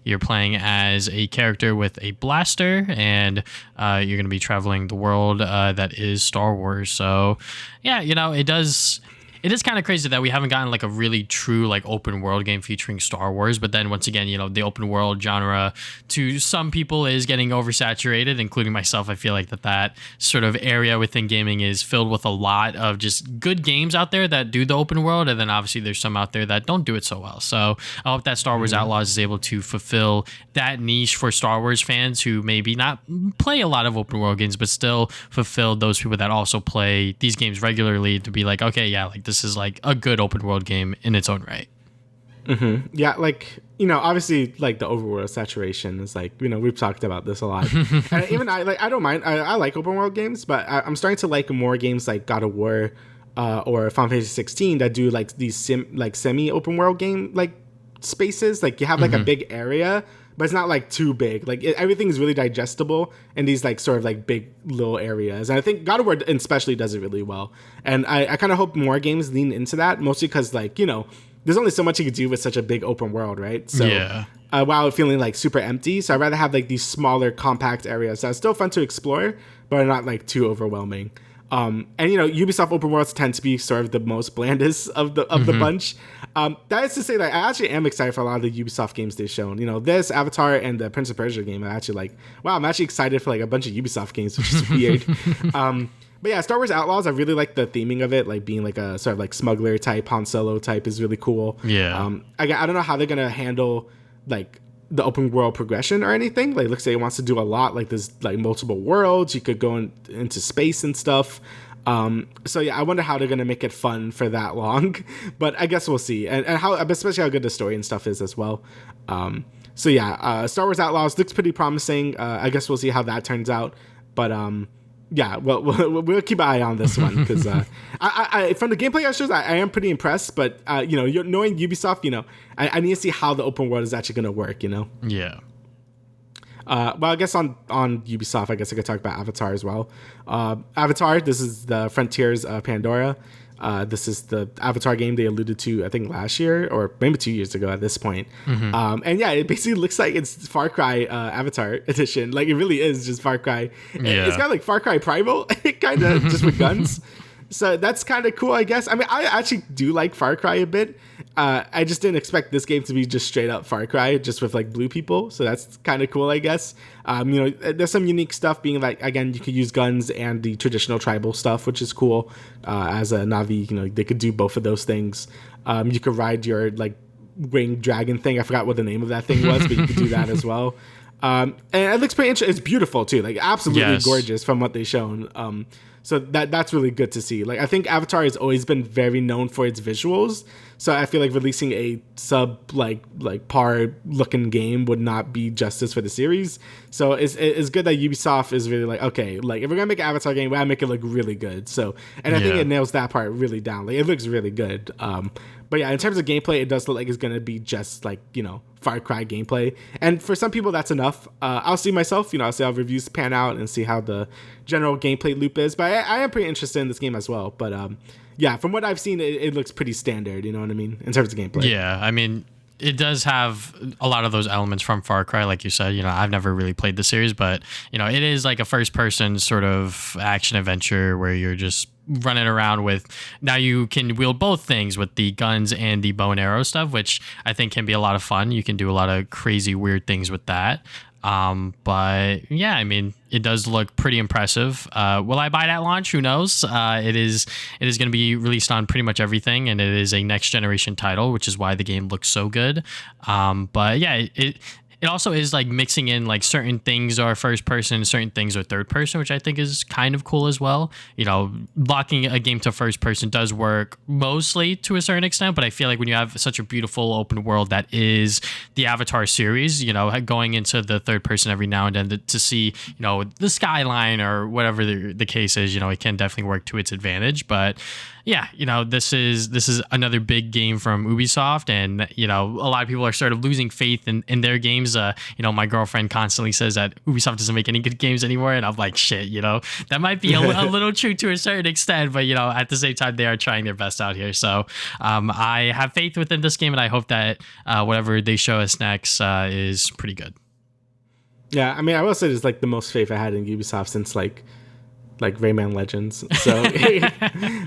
You're playing as a character with a blaster, and you're going to be traveling the world that is Star Wars. So yeah, it is kind of crazy that we haven't gotten like a really true like open world game featuring Star Wars. But then once again, the open world genre to some people is getting oversaturated, including myself. I feel like that sort of area within gaming is filled with a lot of just good games out there that do the open world. And then obviously there's some out there that don't do it so well. So I hope that Star Wars Outlaws is able to fulfill that niche for Star Wars fans who maybe not play a lot of open world games, but still fulfill those people that also play these games regularly to be like, okay, yeah, like this is like a good open world game in its own right. Mm-hmm. Yeah, like, obviously, like the overworld saturation is like, we've talked about this a lot. And even I don't mind. I like open world games, but I'm starting to like more games like God of War or Final Fantasy 16 that do like these semi open world game like spaces. Like you have like a big area, but it's not like too big. Like everything is really digestible in these like sort of like big little areas. And I think God of War especially does it really well. And I kind of hope more games lean into that, mostly because like, there's only so much you can do with such a big open world, right? So yeah. While feeling like super empty. So I'd rather have like these smaller compact areas that's still fun to explore, but are not like too overwhelming. And Ubisoft open worlds tend to be sort of the most blandest of the bunch. That is to say that I actually am excited for a lot of the Ubisoft games they've shown. This Avatar and the Prince of Persia game. I'm actually excited for like a bunch of Ubisoft games, which is weird. But yeah, Star Wars Outlaws, I really like the theming of it, like being like a sort of like smuggler type, Han Solo type is really cool. Yeah. I don't know how they're gonna handle like the open world progression or anything. Like, looks like it wants to do a lot. Like, there's like multiple worlds. You could go into space and stuff. So yeah, I wonder how they're gonna make it fun for that long. But I guess we'll see, and how, especially how good the story and stuff is as well. So yeah, Star Wars Outlaws looks pretty promising. I guess we'll see how that turns out. But yeah, well, we'll keep an eye on this one because I from the gameplay shows, I am pretty impressed. But knowing Ubisoft, I need to see how the open world is actually going to work. Yeah. Well, I guess on Ubisoft, I guess I could talk about Avatar as well. Avatar, this is the Frontiers of Pandora. This is the Avatar game they alluded to, I think, last year or maybe 2 years ago at this point. And yeah, it basically looks like it's Far Cry Avatar edition. Like, it really is just Far Cry. Yeah. It's kind of like Far Cry Primal, kind of just with guns. So that's kind of cool, I guess. I mean, I actually do like Far Cry a bit. I just didn't expect this game to be just straight up Far Cry, just with like blue people. So that's kind of cool, I guess. There's some unique stuff being like, again, you could use guns and the traditional tribal stuff, which is cool. As a Na'vi, they could do both of those things. You could ride your like winged dragon thing. I forgot what the name of that thing was, but you could do that as well. And it looks pretty interesting. It's beautiful too, like absolutely gorgeous from what they've shown. So that's really good to see. Like, I think Avatar has always been very known for its visuals. So I feel like releasing a sub like par looking game would not be justice for the series. So it's good that Ubisoft is really like, okay, like if we're gonna make an Avatar game, we gotta make it look really good. So I think it nails that part really down. Like, it looks really good. But yeah, in terms of gameplay, it does look like it's gonna be just like, Far Cry gameplay. And for some people, that's enough. I'll see myself, I'll see how reviews pan out and see how the general gameplay loop is. But I am pretty interested in this game as well. But yeah, from what I've seen, it looks pretty standard, you know what I mean, in terms of gameplay. Yeah, I mean, it does have a lot of those elements from Far Cry, like you said. I've never really played the series, but it is like a first-person sort of action adventure where you're just running around with. Now you can wield both things with the guns and the bow and arrow stuff, which I think can be a lot of fun. You can do a lot of crazy, weird things with that. But yeah, I mean, it does look pretty impressive. Will I buy it at launch? Who knows? It is going to be released on pretty much everything, and it is a next generation title, which is why the game looks so good. But yeah, it also is like mixing in like certain things are first person, certain things are third person, which I think is kind of cool as well. You know, locking a game to first person does work mostly to a certain extent, but I feel like when you have such a beautiful open world that is the Avatar series, you know, going into the third person every now and then to see, you know, the skyline or whatever the case is, you know, it can definitely work to its advantage. But yeah, you know, this is another big game from Ubisoft, and you know, a lot of people are sort of losing faith in their games. You know, my girlfriend constantly says that Ubisoft doesn't make any good games anymore, and I'm like, shit, you know, that might be a little true to a certain extent, but you know, at the same time, they are trying their best out here. So I have faith within this game, and I hope that whatever they show us next is pretty good. Yeah, I mean, I will say it's like the most faith I had in Ubisoft since like Rayman Legends. So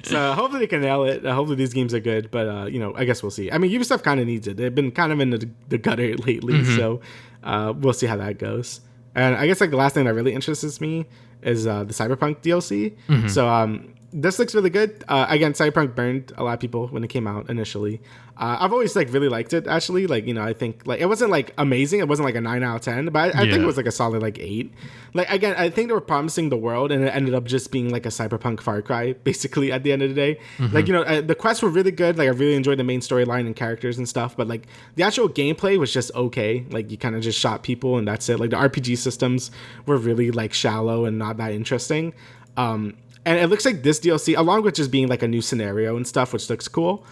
so hopefully they can nail it. Hopefully these games are good, but you know, I guess we'll see. I mean, Ubisoft kind of needs it. They've been kind of in the gutter lately, so we'll see how that goes. And I guess like the last thing that really interests me is the Cyberpunk DLC. So this looks really good. Again, Cyberpunk burned a lot of people when it came out initially. I've always like really liked it actually. Like, you know, I think like it wasn't like amazing. It wasn't like a 9 out of 10, but I think it was like a solid like 8. Like again, I think they were promising the world, and it ended up just being like a Cyberpunk Far Cry basically at the end of the day. Like, you know, the quests were really good. Like I really enjoyed the main storyline and characters and stuff, but like the actual gameplay was just okay. Like you kind of just shot people and that's it. Like the RPG systems were really like shallow and not that interesting. And it looks like this DLC, along with just being like a new scenario and stuff, which looks cool,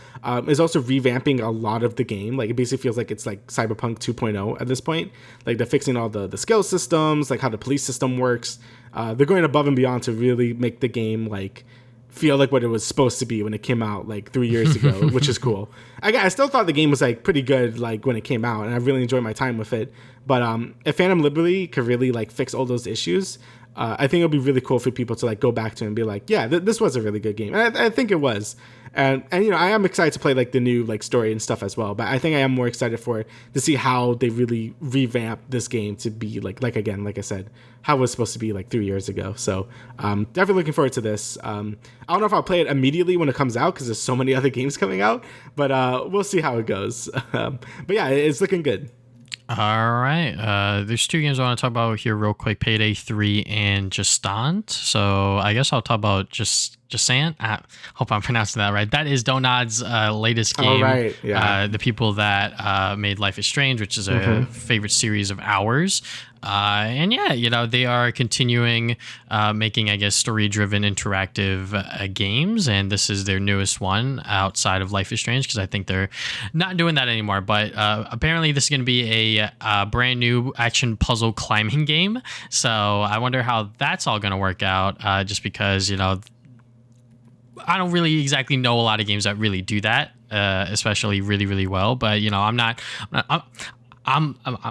is also revamping a lot of the game. Like it basically feels like it's like Cyberpunk 2.0 at this point. Like they're fixing all the skill systems, like how the police system works. They're going above and beyond to really make the game like feel like what it was supposed to be when it came out like 3 years ago, which is cool. I still thought the game was like pretty good like when it came out, and I really enjoyed my time with it. But if Phantom Liberty could really like fix all those issues, I think it'll be really cool for people to like go back to and be like, yeah, this was a really good game. And I think it was. And you know, I am excited to play like the new like story and stuff as well. But I think I am more excited to see how they really revamp this game to be like again, like I said, how it was supposed to be like 3 years ago. So definitely looking forward to this. I don't know if I'll play it immediately when it comes out because there's so many other games coming out. But we'll see how it goes. But yeah, it's looking good. All right. There's 2 games I want to talk about here real quick: Payday 3 and Jusant. So I guess I'll talk about Jusant. I hope I'm pronouncing that right. That is Donod's latest game. Oh, right. Yeah. The people that made Life is Strange, which is a favorite series of ours. And yeah, you know, they are continuing making, I guess, story-driven interactive games. And this is their newest one outside of Life is Strange, because I think they're not doing that anymore. But apparently this is going to be a brand new action puzzle climbing game. So I wonder how that's all going to work out, just because, you know, I don't really exactly know a lot of games that really do that, especially really, really well. But, you know, I'm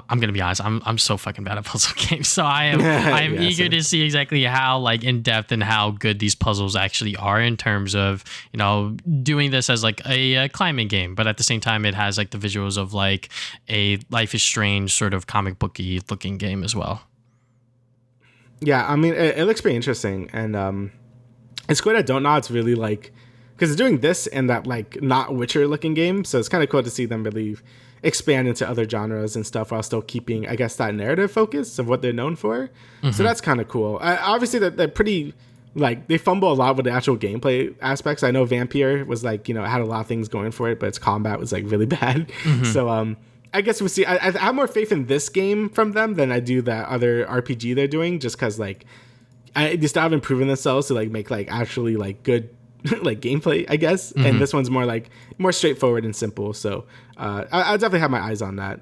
gonna be honest. I'm so fucking bad at puzzle games. So I am eager to see exactly how like in depth and how good these puzzles actually are in terms of, you know, doing this as like a climbing game, but at the same time it has like the visuals of like a Life is Strange sort of comic booky looking game as well. Yeah, I mean it looks pretty interesting, and it's cool that Donut's really like, because they're doing this and that like not Witcher looking game, so it's kind of cool to see them really expand into other genres and stuff while still keeping, I guess, that narrative focus of what they're known for. So that's kind of cool. Obviously, they're pretty, like, they fumble a lot with the actual gameplay aspects. I know Vampire was like, you know, it had a lot of things going for it, but its combat was like really bad. So I guess we'll see. I have more faith in this game from them than I do that other RPG they're doing, just because like they still haven't proven themselves to like make like actually like good like gameplay, I guess. And this one's more like more straightforward and simple. So I definitely have my eyes on that,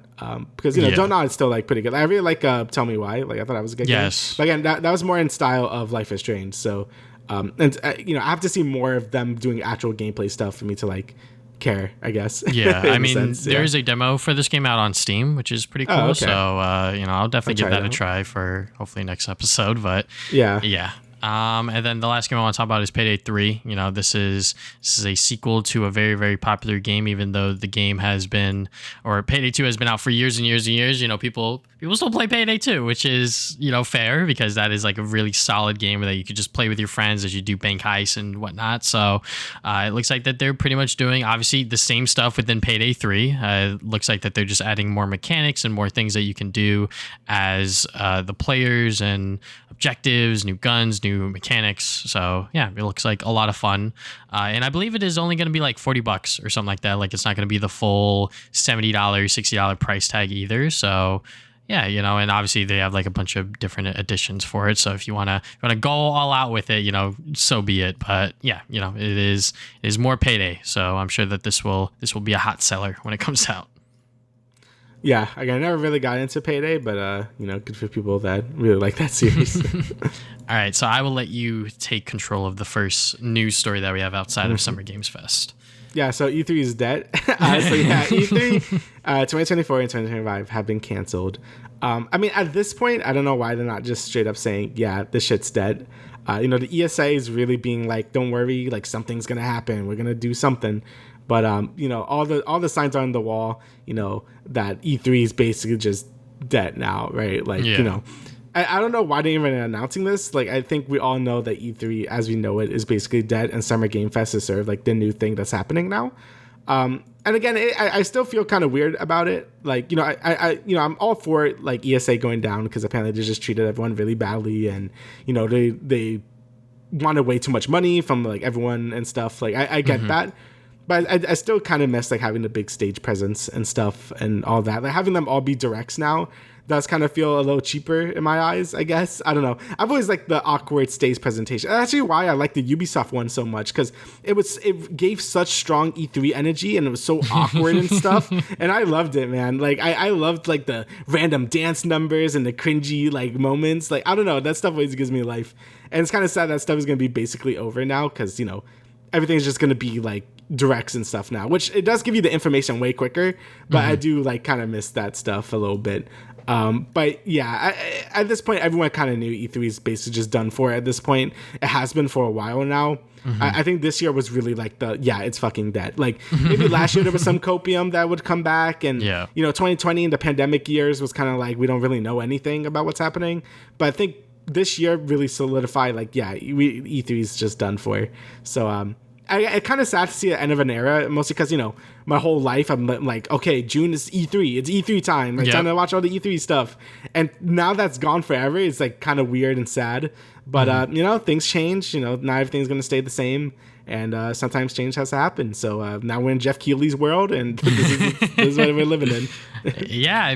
because you know Donut is still like pretty good. I really like Tell Me Why. Like I thought that was a good game. But again, that was more in style of Life is Strange. So and you know, I have to see more of them doing actual gameplay stuff for me to like care, I guess. Yeah, I mean, there is a demo for this game out on Steam, which is pretty cool. Oh, okay. So you know, I'll definitely give that a try for hopefully next episode. But yeah. And then the last game I want to talk about is Payday 3. You know, this is a sequel to a very, very popular game, even though the game has been, or Payday 2 has been out for years and years and years. You know, people people still play Payday 2, which is, fair, because that is like a really solid game that you could just play with your friends as you do bank heists and whatnot. So it looks like that they're pretty much doing, obviously, the same stuff within Payday 3. It looks like that they're just adding more mechanics and more things that you can do as the players, and objectives, new guns, new mechanics. So yeah, it looks like a lot of fun. And I believe it is only going to be like $40 or something like that. Like, it's not going to be the full $70, $60 price tag either. So yeah, and obviously they have like a bunch of different editions for it. So if you want to go all out with it, so be it. But yeah, it is more Payday. So I'm sure that this will be a hot seller when it comes out. Yeah, I never really got into Payday, but good for people that really like that series. All right, so I will let you take control of the first news story that we have outside of Summer Games Fest. Yeah, so E3 is dead. E3 2024 and 2025 have been canceled. At this point, I don't know why they're not just straight up saying, yeah, this shit's dead. The ESA is really being like, don't worry, like something's gonna happen. We're gonna do something. But all the signs are on the wall, that E3 is basically just dead now, right? Like, I don't know why they're even announcing this. Like, I think we all know that E3 as we know it is basically dead, and Summer Game Fest is sort of like the new thing that's happening now. And again, I still feel kind of weird about it. Like, I'm all for it, like ESA going down, because apparently they just treated everyone really badly, and they wanted way too much money from like everyone and stuff. Like, I get that. But I still kind of miss like having the big stage presence and stuff and all that. Like, having them all be directs now does kind of feel a little cheaper in my eyes, I guess. I don't know. I've always liked the awkward stage presentation. That's actually why I like the Ubisoft one so much, because it gave such strong E3 energy, and it was so awkward and stuff. And I loved it, man. Like, I loved like the random dance numbers and the cringy like moments. Like, I don't know. That stuff always gives me life. And it's kind of sad that stuff is going to be basically over now, because, everything's just going to be like directs and stuff now, which it does give you the information way quicker, but I do like kind of miss that stuff a little bit. But yeah, at this point, everyone kind of knew E3 is basically just done for at this point. It has been for a while now. I think this year was really like it's fucking dead. Like, maybe last year there was some copium that would come back, and 2020 and the pandemic years was kind of like, we don't really know anything about what's happening. But I think this year really solidified like, E3 is just done for. So I kind of sad to see the end of an era, mostly because, my whole life I'm like, okay, June is E3. It's E3 time. Like, time to watch all the E3 stuff. And now that's gone forever. It's like kind of weird and sad. But, things change. Not everything's going to stay the same. And sometimes change has to happen. So now we're in Jeff Keighley's world, and this is what we're living in. Yeah,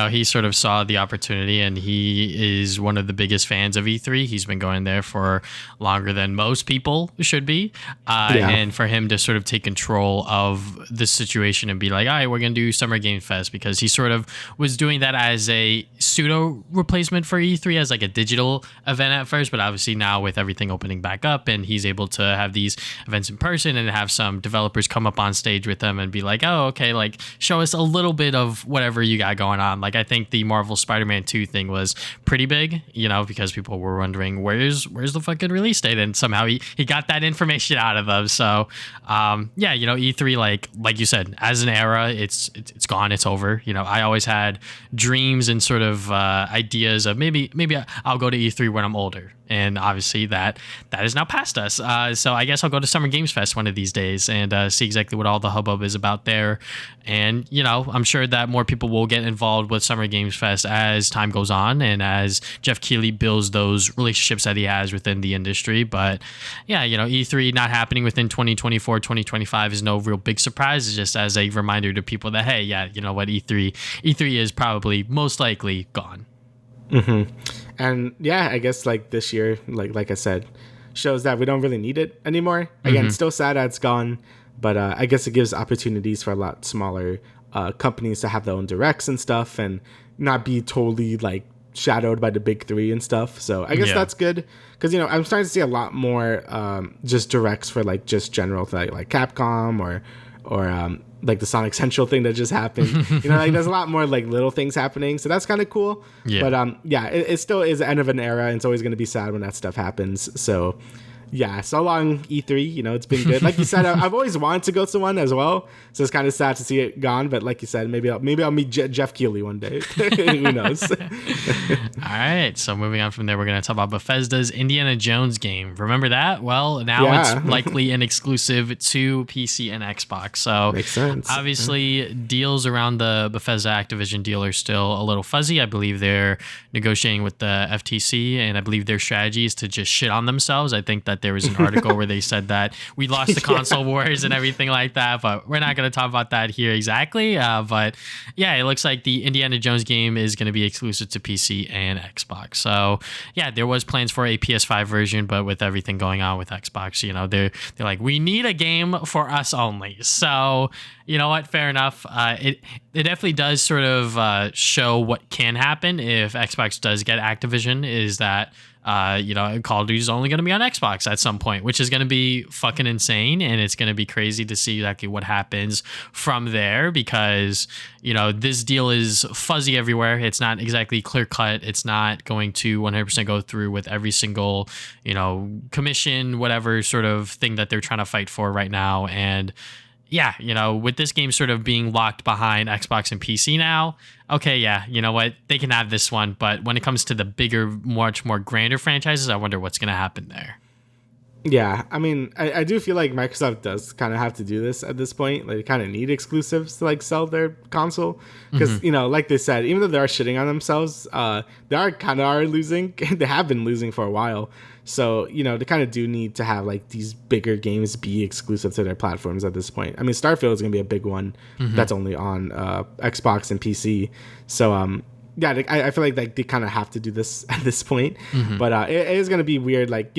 he sort of saw the opportunity, and he is one of the biggest fans of E3. He's been going there for longer than most people should be. And for him to sort of take control of the situation and be like, all right, we're going to do Summer Game Fest, because he sort of was doing that as a pseudo replacement for E3, as like a digital event at first. But obviously now with everything opening back up, and he's able to have these events in person and have some developers come up on stage with them and be like, oh, okay, like show us a little bit of whatever you got going on. Like, I think the Marvel Spider-Man 2 thing was pretty big, because people were wondering where's the fucking release date, and somehow he got that information out of them. So E3, like you said, as an era, it's gone, it's over. I always had dreams and sort of ideas of maybe I'll go to E3 when I'm older. And obviously that is now past us. So I guess I'll go to Summer Games Fest one of these days and see exactly what all the hubbub is about there. And, I'm sure that more people will get involved with Summer Games Fest as time goes on, and as Jeff Keighley builds those relationships that he has within the industry. But yeah, E3 not happening within 2024, 2025 is no real big surprise. It's just as a reminder to people that, hey, yeah, you know what, E3 is probably most likely gone. And yeah, I guess like this year, like I said, shows that we don't really need it anymore. Again, still sad that it's gone, but I guess it gives opportunities for a lot smaller companies to have their own directs and stuff, and not be totally like shadowed by the big three and stuff. So I guess that's good, because I'm starting to see a lot more just directs for like just general like Capcom or like the Sonic Central thing that just happened. Like there's a lot more like little things happening, so that's kind of cool. But it still is the end of an era, and it's always going to be sad when that stuff happens. So yeah, so long E3. It's been good. Like you said, I've always wanted to go to one as well. So it's kind of sad to see it gone. But like you said, maybe I'll meet Jeff Keighley one day. Who knows? All right. So moving on from there, we're going to talk about Bethesda's Indiana Jones game. Remember that? Well, now it's likely an exclusive to PC and Xbox. So makes sense. Obviously, deals around the Bethesda Activision deal are still a little fuzzy. I believe they're negotiating with the FTC, and I believe their strategy is to just shit on themselves. I think that there was an article where they said that we lost the console wars and everything like that, but we're not going to talk about that here exactly. But yeah, it looks like the Indiana Jones game is going to be exclusive to PC and Xbox. So yeah, there was plans for a PS5 version, but with everything going on with Xbox, they're like, we need a game for us only. So you know what? Fair enough. It definitely does sort of show what can happen if Xbox does get Activision. Is that Call of Duty is only going to be on Xbox at some point, which is going to be fucking insane, and it's going to be crazy to see exactly what happens from there, because this deal is fuzzy everywhere. It's not exactly clear cut. It's not going to 100% go through with every single commission, whatever sort of thing that they're trying to fight for right now. And yeah, with this game sort of being locked behind Xbox and PC now, okay, yeah, you know what? They can have this one. But when it comes to the bigger, much more grander franchises, I wonder what's going to happen there. Yeah, I mean, I do feel like Microsoft does kind of have to do this at this point. Like, they kind of need exclusives to, like, sell their console. Because, like they said, even though they are shitting on themselves, they are losing. They have been losing for a while. So, they kind of do need to have, like, these bigger games be exclusive to their platforms at this point. I mean, Starfield is going to be a big one that's only on Xbox and PC. So, yeah, I feel like they kind of have to do this at this point. But it is going to be weird. Like,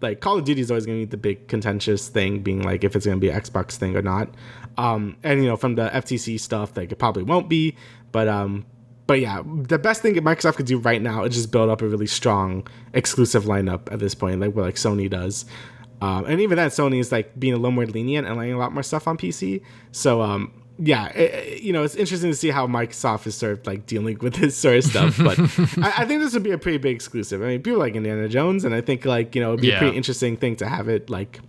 like Call of Duty is always going to be the big contentious thing, being like if it's going to be an Xbox thing or not. And, from the FTC stuff, like, it probably won't be. But yeah, the best thing that Microsoft could do right now is just build up a really strong exclusive lineup at this point, like what like Sony does. And even then, Sony is like being a little more lenient and letting a lot more stuff on PC. So yeah, it's interesting to see how Microsoft is sort of like dealing with this sort of stuff. But I think this would be a pretty big exclusive. I mean, people like Indiana Jones, and I think like it'd be a pretty interesting thing to have it like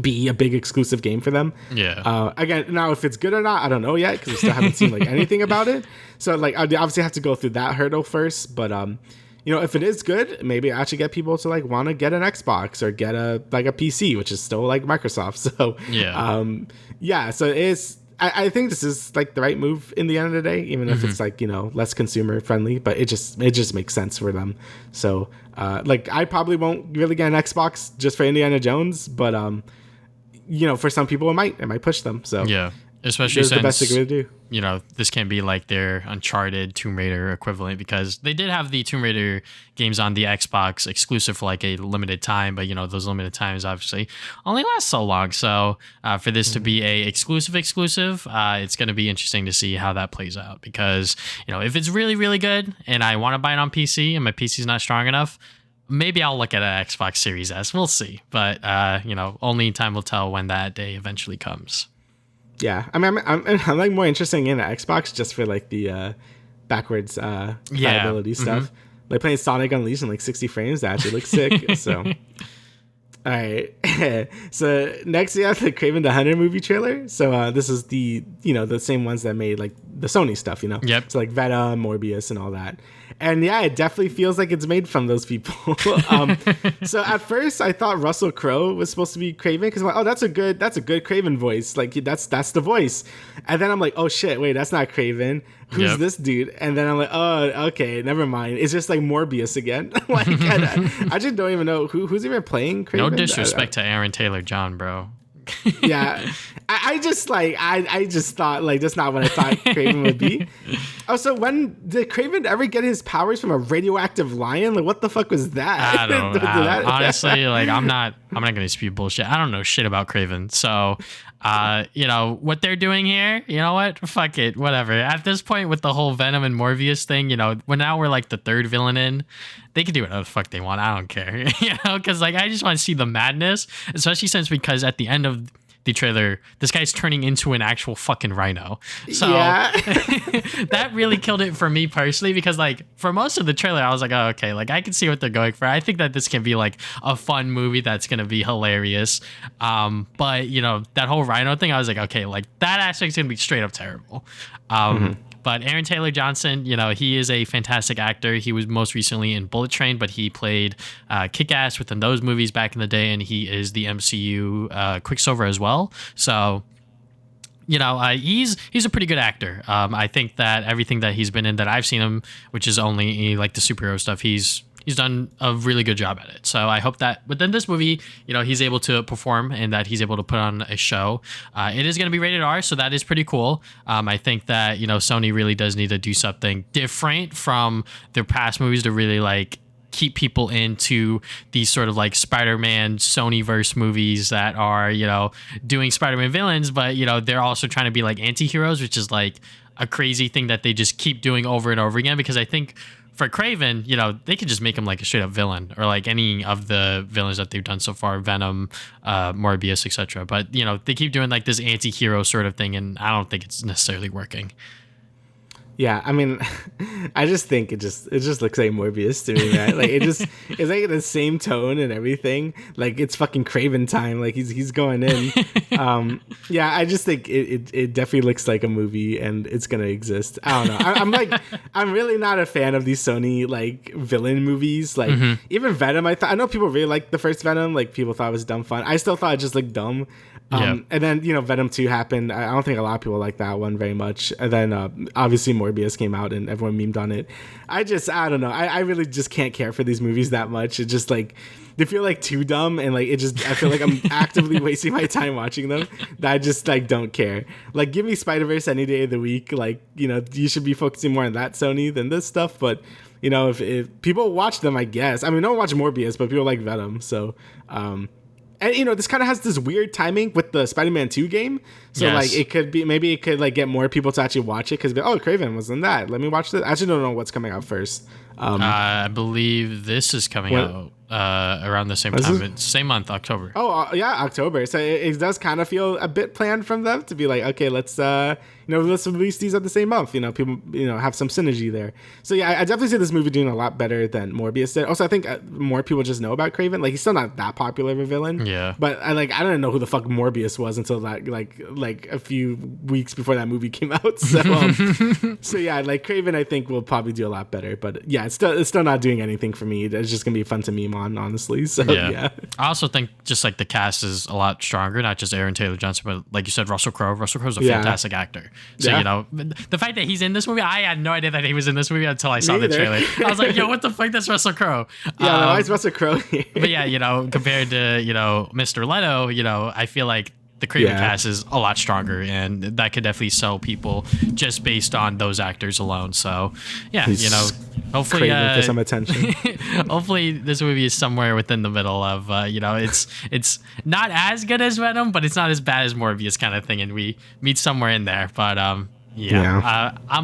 be a big exclusive game for them. Yeah. Again, now if it's good or not, I don't know yet, because we still haven't seen like anything about it. So like I obviously have to go through that hurdle first. But if it is good, maybe I actually get people to like want to get an Xbox or get a PC, which is still like Microsoft. So yeah. So it is. I think this is like the right move in the end of the day, even if it's like less consumer friendly, but it just makes sense for them. So like I probably won't really get an Xbox just for Indiana Jones, but for some people it might push them. So yeah, especially since the best they could do. This can be like their Uncharted Tomb Raider equivalent, because they did have the Tomb Raider games on the Xbox exclusive for like a limited time, but those limited times obviously only last so long. So for this to be a exclusive, it's going to be interesting to see how that plays out, because if it's really, really good and I want to buy it on PC and my PC is not strong enough, maybe I'll look at an Xbox Series S. We'll see. But, only time will tell when that day eventually comes. Yeah. I mean, I'm like more interested in an Xbox just for like the backwards compatibility stuff. Like playing Sonic Unleashed in like 60 frames, that actually looks sick. So, all right. So next we have the Kraven the Hunter movie trailer. So this is the same ones that made like the Sony stuff, Yep. So like Venom, Morbius, and all that. And yeah, it definitely feels like it's made from those people. So at first I thought Russell Crowe was supposed to be Kraven, because I'm like, oh, that's a good Kraven voice. Like that's the voice. And then I'm like, oh shit, wait, that's not Kraven. Who's this dude? And then I'm like, oh, okay, never mind. It's just like Morbius again. Like I just don't even know who's even playing Kraven. No disrespect to Aaron Taylor-John, bro. Yeah, I just thought like that's not what I thought Kraven would be. Oh, so when did Kraven ever get his powers from a radioactive lion? Like, what the fuck was that? I don't know. Honestly, like I'm not gonna spew bullshit. I don't know shit about Kraven. So what they're doing here, you know what? Fuck it, whatever. At this point with the whole Venom and Morbius thing, we're like the third villain in. They can do whatever the fuck they want. I don't care, because like I just want to see the madness, especially because at the end of the trailer, this guy's turning into an actual fucking rhino. So that really killed it for me personally, because like for most of the trailer, I was like, oh, okay, like I can see what they're going for. I think that this can be like a fun movie that's going to be hilarious. But you know, that whole rhino thing, I was like, okay, like that aspect's going to be straight up terrible. But Aaron Taylor Johnson, you know, he is a fantastic actor. He was most recently in Bullet Train, but he played Kick-Ass within those movies back in the day, and he is the MCU Quicksilver as well. So, you know, he's a pretty good actor. I think that everything that he's been in that I've seen him, which is only like the superhero stuff, he's done a really good job at it. So I hope that within this movie, you know, he's able to perform and that he's able to put on a show. It is going to be rated R, so that is pretty cool. I think that, you know, Sony really does need to do something different from their past movies to really like keep people into these sort of like Spider-Man Sony-verse movies that are, you know, doing Spider-Man villains, but, you know, they're also trying to be like anti-heroes, which is like a crazy thing that they just keep doing over and over again. Because I think for Kraven, you know, they could just make him like a straight up villain, or like any of the villains that they've done so far, Venom, Morbius, etc. But, you know, they keep doing like this anti-hero sort of thing, and I don't think it's necessarily working. Yeah, I mean, I just think it just looks like Morbius to me, man. Like it's like the same tone and everything. Like it's fucking Kraven time. Like he's going in. Yeah, I just think it definitely looks like a movie, and it's gonna exist. I don't know. I'm really not a fan of these Sony like villain movies. Like even Venom, I know people really liked the first Venom. Like people thought it was dumb fun. I still thought it just looked dumb. And then, you know, Venom 2 happened. I don't think a lot of people like that one very much. And then obviously Morbius came out and everyone memed on it. I don't know. I really just can't care for these movies that much. It's just like, they feel like too dumb, and like I feel like I'm actively wasting my time watching them. That I just like don't care. Like give me Spider-Verse any day of the week. Like, you know, you should be focusing more on that Sony than this stuff. But, you know, if people watch them, I guess. I mean, no one watch Morbius, but people like Venom. So, and, you know, this kind of has this weird timing with the Spider-Man 2 game. So, like, it could be, maybe it could, like, get more people to actually watch it. Because, oh, Kraven was in that. Let me watch this. I actually don't know what's coming out first. I believe this is coming out around the same time. Same month, October. Oh, yeah, October. So it does kind of feel a bit planned from them to be like, okay, let's release these at the same month. You know, people, you know, have some synergy there. So yeah, I definitely see this movie doing a lot better than Morbius did. Also, I think more people just know about Kraven. Like, he's still not that popular of a villain. Yeah. But I didn't know who the fuck Morbius was until that like a few weeks before that movie came out. So so yeah, like Kraven, I think will probably do a lot better. But yeah, it's still not doing anything for me. It's just gonna be fun to meme on, honestly. So yeah. I also think just like the cast is a lot stronger, not just Aaron Taylor Johnson, but like you said, Russell Crowe. Russell Crowe's a fantastic actor. So you know, the fact that he's in this movie, I had no idea that he was in this movie until I saw the trailer. I was like, yo, what the fuck? That's Russell Crowe. Yeah, why is Russell Crowe here? But yeah, you know, compared to, you know, Mr. Leto, you know, I feel like the Kraven cast is a lot stronger, and that could definitely sell people just based on those actors alone. So yeah, you know, hopefully for some attention. Hopefully this movie is somewhere within the middle of you know, it's not as good as Venom, but it's not as bad as Morbius kind of thing, and we meet somewhere in there. But I'm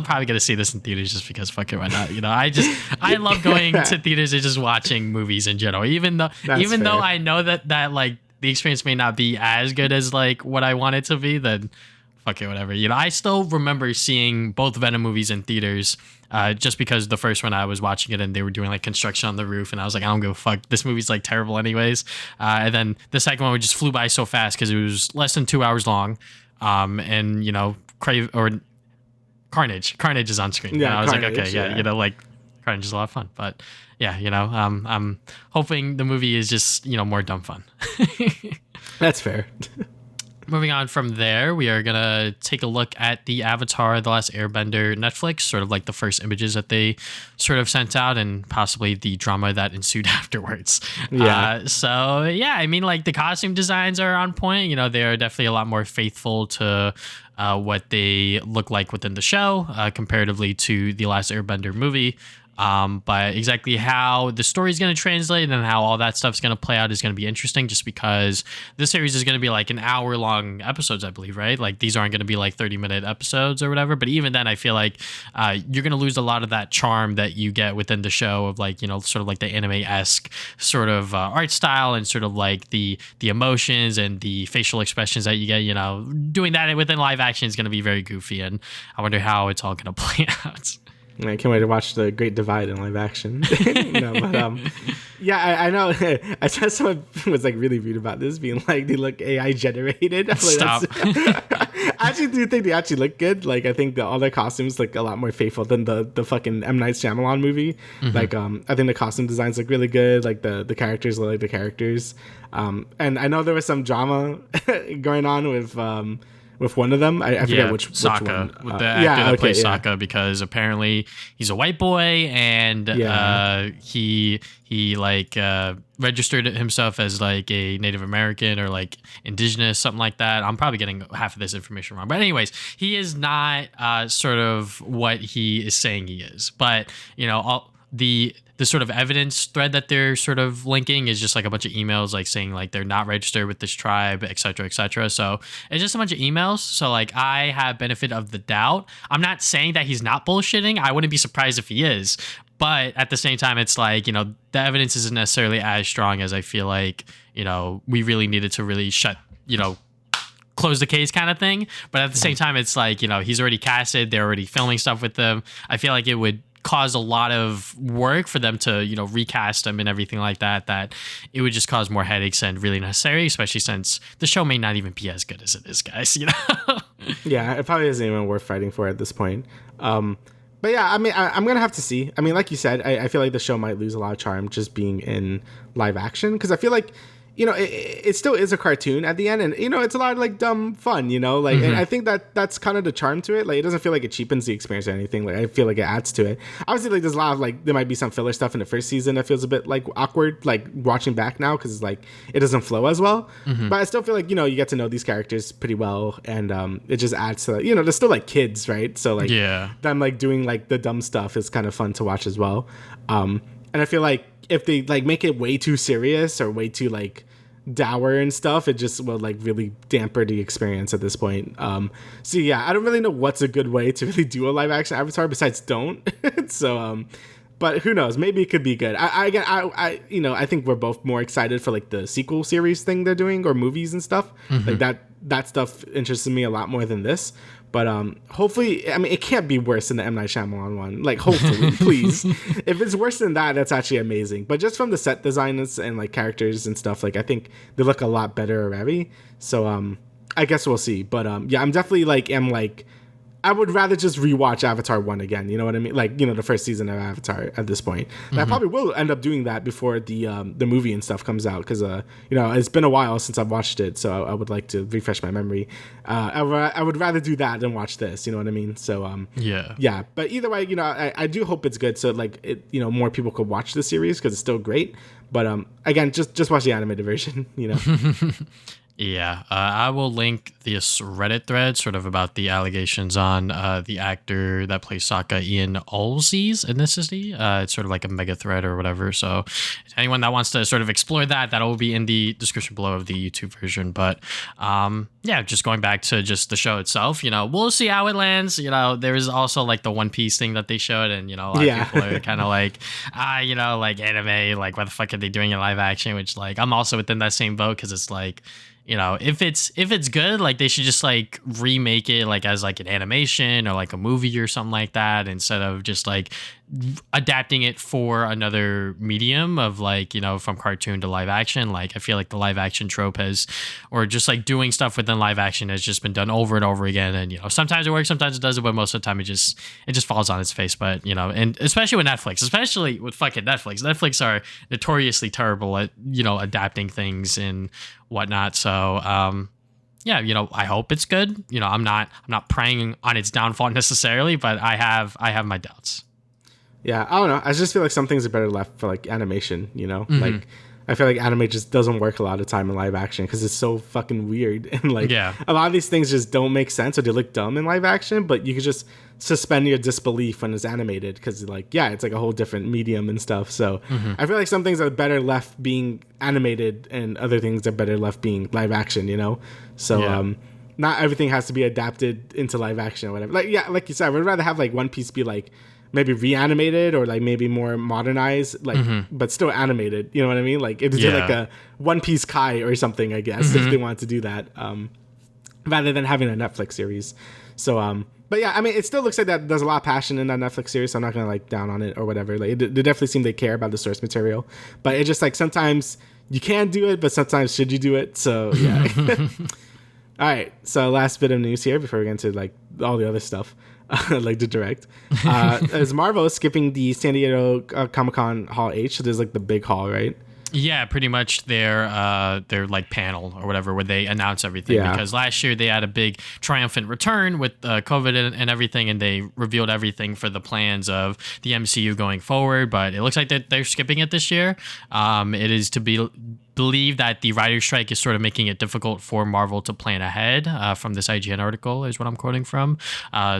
probably gonna see this in theaters just because fuck it, why not? You know, I love going to theaters and just watching movies in general, even though I know that like the experience may not be as good as like what I want it to be, then fuck it, whatever. You know, I still remember seeing both Venom movies in theaters, just because the first one I was watching it and they were doing like construction on the roof, and I was like, I don't give a fuck. This movie's like terrible anyways. And then the second one just flew by so fast because it was less than 2 hours long, and you know, Carnage is on screen. Yeah, and I was Carnage, like, okay, you know, like Carnage is a lot of fun, but. Yeah, you know, I'm hoping the movie is just, you know, more dumb fun. That's fair. Moving on from there, we are going to take a look at the Avatar, The Last Airbender Netflix, sort of like the first images that they sort of sent out and possibly the drama that ensued afterwards. Yeah. So, yeah, I mean, like the costume designs are on point. You know, they are definitely a lot more faithful to what they look like within the show comparatively to the Last Airbender movie. But exactly how the story is going to translate and how all that stuff is going to play out is going to be interesting, just because this series is going to be like an hour long episodes, I believe, right? Like these aren't going to be like 30-minute episodes or whatever. But even then, I feel like you're going to lose a lot of that charm that you get within the show of like, sort of like the anime-esque sort of art style and sort of like the emotions and the facial expressions that you get, doing that within live action is going to be very goofy. And I wonder how it's all going to play out. I can't wait to watch The Great Divide in live action. No, but I know. I saw someone was like really rude about this, being like they look AI generated. Like, Stop. I actually do think they actually look good. Like I think all their costumes look a lot more faithful than the fucking M. Night Shyamalan movie. Mm-hmm. Like I think the costume designs look really good. Like the characters look like the characters. And I know there was some drama going on with one of them. I forget which one. With the actor that plays Sokka, because apparently he's a white boy and he like registered himself as like a Native American or like indigenous, something like that. I'm probably getting half of this information wrong. But anyways, he is not sort of what he is saying he is. But, all the sort of evidence thread that they're sort of linking is just like a bunch of emails like saying like they're not registered with this tribe, et cetera, et cetera. So it's just a bunch of emails. So like I have benefit of the doubt. I'm not saying that he's not bullshitting. I wouldn't be surprised if he is. But at the same time, it's like, the evidence isn't necessarily as strong as I feel like, we really needed to really close the case kind of thing. But at the same time, it's like, he's already casted. They're already filming stuff with them. I feel like it would cause a lot of work for them to recast them and everything like that it would just cause more headaches and really necessary, especially since the show may not even be as good as it is, guys. Yeah, it probably isn't even worth fighting for at this point. But yeah, I mean, I'm gonna have to see. I mean, like you said, I feel like the show might lose a lot of charm just being in live action, because I feel like it still is a cartoon at the end, and it's a lot of like dumb fun, like Mm-hmm. and I think that's kind of the charm to it. Like it doesn't feel like it cheapens the experience or anything. Like I feel like it adds to it. Obviously, like there's a lot of like there might be some filler stuff in the first season that feels a bit like awkward, like watching back now, because it's like it doesn't flow as well. Mm-hmm. But I still feel like you get to know these characters pretty well, and it just adds to they're still like kids, right? So like them like doing like the dumb stuff is kind of fun to watch as well. And I feel like if they like make it way too serious or way too like dour and stuff, it just will like really damper the experience at this point. So yeah, I don't really know what's a good way to really do a live action Avatar besides don't. So but who knows, maybe it could be good. I think we're both more excited for like the sequel series thing they're doing, or movies and stuff. Mm-hmm. Like that stuff interests me a lot more than this. But hopefully, I mean, it can't be worse than the M. Night Shyamalan one. Like, hopefully, please. If it's worse than that, that's actually amazing. But just from the set designs and like characters and stuff, like I think they look a lot better already. So I guess we'll see. But yeah, I'm definitely like I would rather just rewatch Avatar 1 again. You know what I mean? Like, the first season of Avatar at this point. Mm-hmm. I probably will end up doing that before the movie and stuff comes out, because it's been a while since I've watched it, so I would like to refresh my memory. I would rather do that than watch this. You know what I mean? So yeah. But either way, I do hope it's good, so like it, more people could watch the series, because it's still great. But again, just watch the animated version. Yeah, I will link this Reddit thread sort of about the allegations on the actor that plays Sokka, Ian Olsey's ethnicity. It's sort of like a mega thread or whatever. So anyone that wants to sort of explore that will be in the description below of the YouTube version. But yeah, just going back to just the show itself, we'll see how it lands. There is also like the One Piece thing that they showed, and a lot of people are kind of like, like anime, like what the fuck are they doing in live action? Which like I'm also within that same boat, because it's like, if it's good, like they should just like remake it like as like an animation or like a movie or something like that, instead of just like adapting it for another medium of like, from cartoon to live action. Like I feel like the live action trope or just like doing stuff within live action has just been done over and over again. And, sometimes it works, sometimes it doesn't, but most of the time it just falls on its face. But, and especially with Netflix, especially with fucking Netflix are notoriously terrible at, adapting things and whatnot. So, yeah, I hope it's good. I'm not preying on its downfall necessarily, but I have my doubts. Yeah, I don't know. I just feel like some things are better left for like animation, Mm-hmm. Like I feel like anime just doesn't work a lot of time in live action because it's so fucking weird. And like Yeah. a lot of these things just don't make sense or they look dumb in live action, but you could just suspend your disbelief when it's animated because like, yeah, it's like a whole different medium and stuff. So I feel like some things are better left being animated and other things are better left being live action, you know? So not everything has to be adapted into live action or whatever. Like, yeah, like you said, I would rather have like One Piece be like maybe reanimated or like maybe more modernized, like, but still animated. You know what I mean? Like if did like a One Piece Kai or something, I guess, if they want to do that, rather than having a Netflix series. So, but yeah, I mean, it still looks like that there's a lot of passion in that Netflix series. So I'm not gonna like down on it or whatever. Like they definitely seem they care about the source material, but it just like sometimes you can do it, but sometimes should you do it? So yeah. All right, so last bit of news here before we get into like all the other stuff, like the direct. Is Marvel skipping the San Diego Comic-Con Hall H? So there's like the big hall, right? Yeah, pretty much their like panel or whatever where they announce everything. Because last year they had a big triumphant return with COVID and everything, and they revealed everything for the plans of the MCU going forward. But it looks like they're skipping it this year. It is to believe that the writer's strike is sort of making it difficult for Marvel to plan ahead, from this IGN article is what I'm quoting from.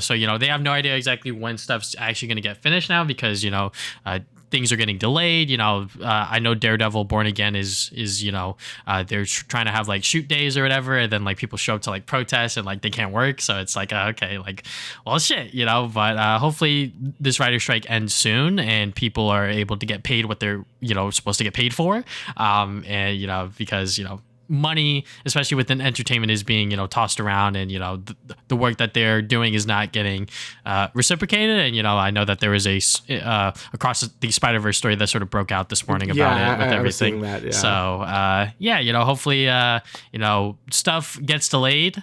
So, they have no idea exactly when stuff's actually going to get finished now because, things are getting delayed. I know Daredevil Born Again is they're trying to have like shoot days or whatever, and then like people show up to like protest and like they can't work. So it's like, okay, like, well, shit, but hopefully this writer strike ends soon and people are able to get paid what they're, supposed to get paid for. And, because, money, especially within entertainment, is being tossed around, and the work that they're doing is not getting reciprocated. And I know that there was a Across the Spider-Verse story that sort of broke out this morning about it with everything. That, yeah. So hopefully stuff gets delayed,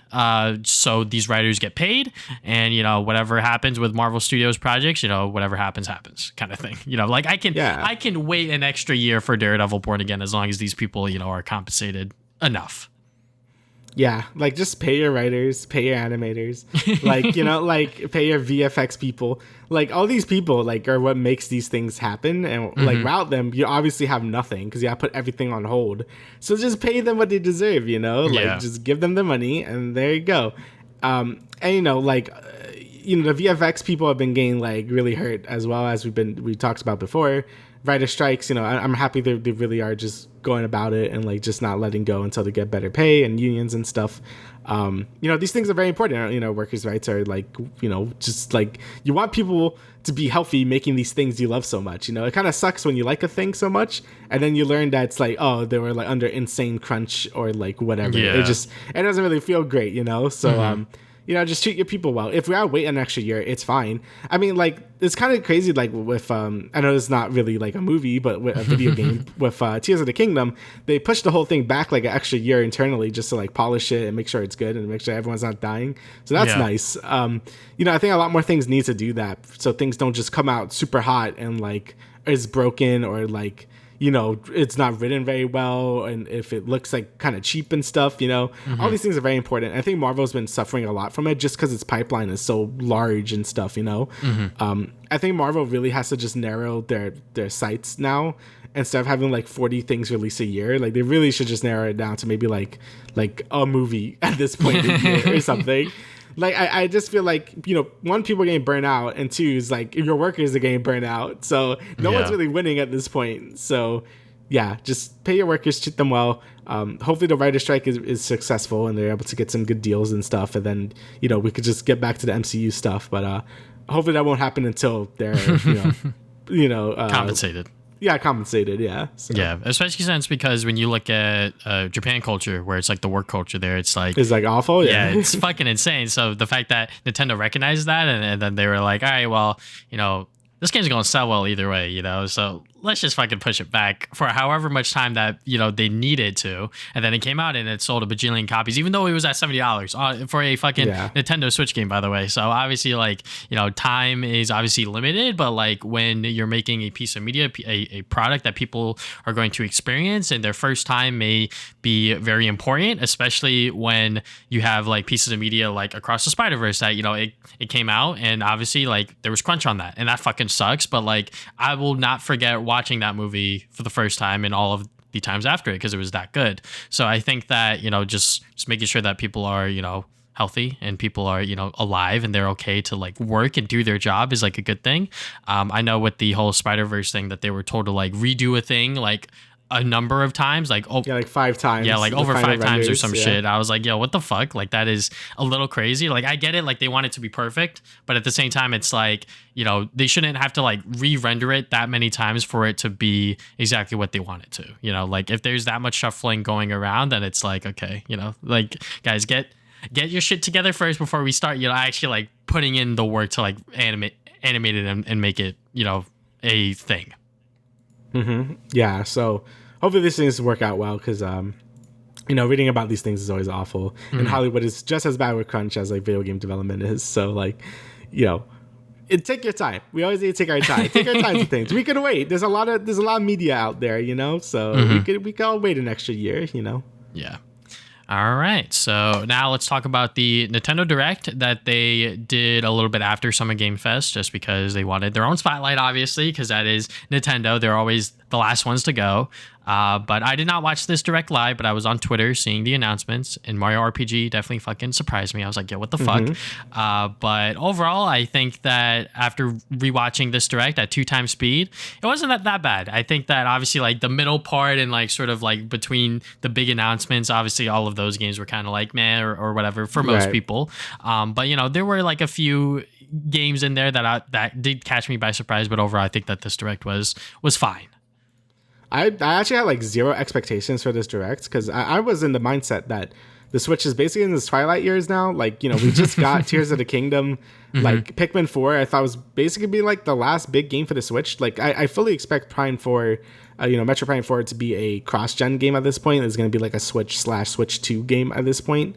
so these writers get paid, and whatever happens with Marvel Studios projects, whatever happens kind of thing. Like I can wait an extra year for Daredevil Born Again as long as these people are compensated enough. Yeah, like just pay your writers, pay your animators, like like pay your VFX people, like all these people like are what makes these things happen, and like without them you obviously have nothing because you have to put everything on hold. So just pay them what they deserve, like just give them the money and there you go. And the VFX people have been getting like really hurt as well, as we talked about before. Writer strikes, I'm happy they really are just going about it and like just not letting go until they get better pay and unions and stuff. These things are very important. Workers' rights are like, just like you want people to be healthy making these things you love so much. It kind of sucks when you like a thing so much and then you learn that it's like, oh, they were like under insane crunch or like whatever. Yeah. It doesn't really feel great, so just treat your people well. If we gotta wait an extra year, it's fine. I mean, like, it's kind of crazy, like, with, I know it's not really, like, a movie, but with a video game, with Tears of the Kingdom, they pushed the whole thing back, like, an extra year internally just to, like, polish it and make sure it's good and make sure everyone's not dying. So that's nice. I think a lot more things need to do that so things don't just come out super hot and, like, is broken or, like, it's not written very well, and if it looks like kind of cheap and stuff, all these things are very important. I think Marvel's been suffering a lot from it just because its pipeline is so large and stuff, I think Marvel really has to just narrow their sights now. Instead of having like 40 things released a year, like they really should just narrow it down to maybe like a movie at this point in the year or something. Like, I just feel like, one, people are getting burnt out, and two, is like your workers are getting burnt out. So no one's really winning at this point. So yeah, just pay your workers, treat them well. Hopefully the writer strike is successful and they're able to get some good deals and stuff. And then, we could just get back to the MCU stuff. But hopefully that won't happen until they're, compensated. Yeah, compensated, yeah. So. Yeah, especially since because when you look at Japan culture, where it's like the work culture there, it's like awful. Yeah, it's fucking insane. So the fact that Nintendo recognized that and then they were like, all right, well, this game's going to sell well either way, so let's just fucking push it back for however much time that, they needed to. And then it came out and it sold a bajillion copies, even though it was at $70 for a fucking Nintendo Switch game, by the way. So obviously, like, time is obviously limited, but like when you're making a piece of media, a product that people are going to experience and their first time may be very important, especially when you have like pieces of media like Across the Spider-Verse that, it came out and obviously like there was crunch on that and that fucking sucks. But like, I will not forget watching that movie for the first time and all of the times after it because it was that good. So I think that, just making sure that people are, healthy and people are, alive and they're okay to like work and do their job is like a good thing. I know with the whole Spider-Verse thing that they were told to like redo a thing like a number of times, like like 5 times. Yeah, like over 5 times or some yeah. shit. I was like, yo, what the fuck? Like that is a little crazy. Like I get it, like they want it to be perfect, but at the same time, it's like, they shouldn't have to like re-render it that many times for it to be exactly what they want it to. Like if there's that much shuffling going around, then it's like, okay, like guys, get your shit together first before we start, actually like putting in the work to like animate it and make it, a thing. Mm-hmm. Yeah. So hopefully these things work out well because, reading about these things is always awful. And Hollywood is just as bad with crunch as like video game development is. So like, take your time. We always need to take our time. Take our time to things. We can wait. There's a lot of media out there, so we can all wait an extra year, Yeah. All right, so now let's talk about the Nintendo Direct that they did a little bit after Summer Game Fest, just because they wanted their own spotlight, obviously, because that is Nintendo. They're always the last ones to go. But I did not watch this Direct live, but I was on Twitter seeing the announcements, and Mario RPG definitely fucking surprised me. I was like, yeah, what the fuck? But overall, I think that after rewatching this Direct at 2 times speed, it wasn't that bad. I think that obviously like the middle part and like sort of like between the big announcements, obviously all of those games were kind of like meh or whatever for most people. But there were like a few games in there that did catch me by surprise, but overall I think that this Direct was fine. I actually had like 0 expectations for this Direct because I was in the mindset that the Switch is basically in its twilight years now. Like, we just got Tears of the Kingdom, like Pikmin 4, I thought was basically be like the last big game for the Switch. Like, I fully expect Prime 4, Metro Prime 4 to be a cross-gen game at this point. It's going to be like a Switch/Switch 2 game at this point.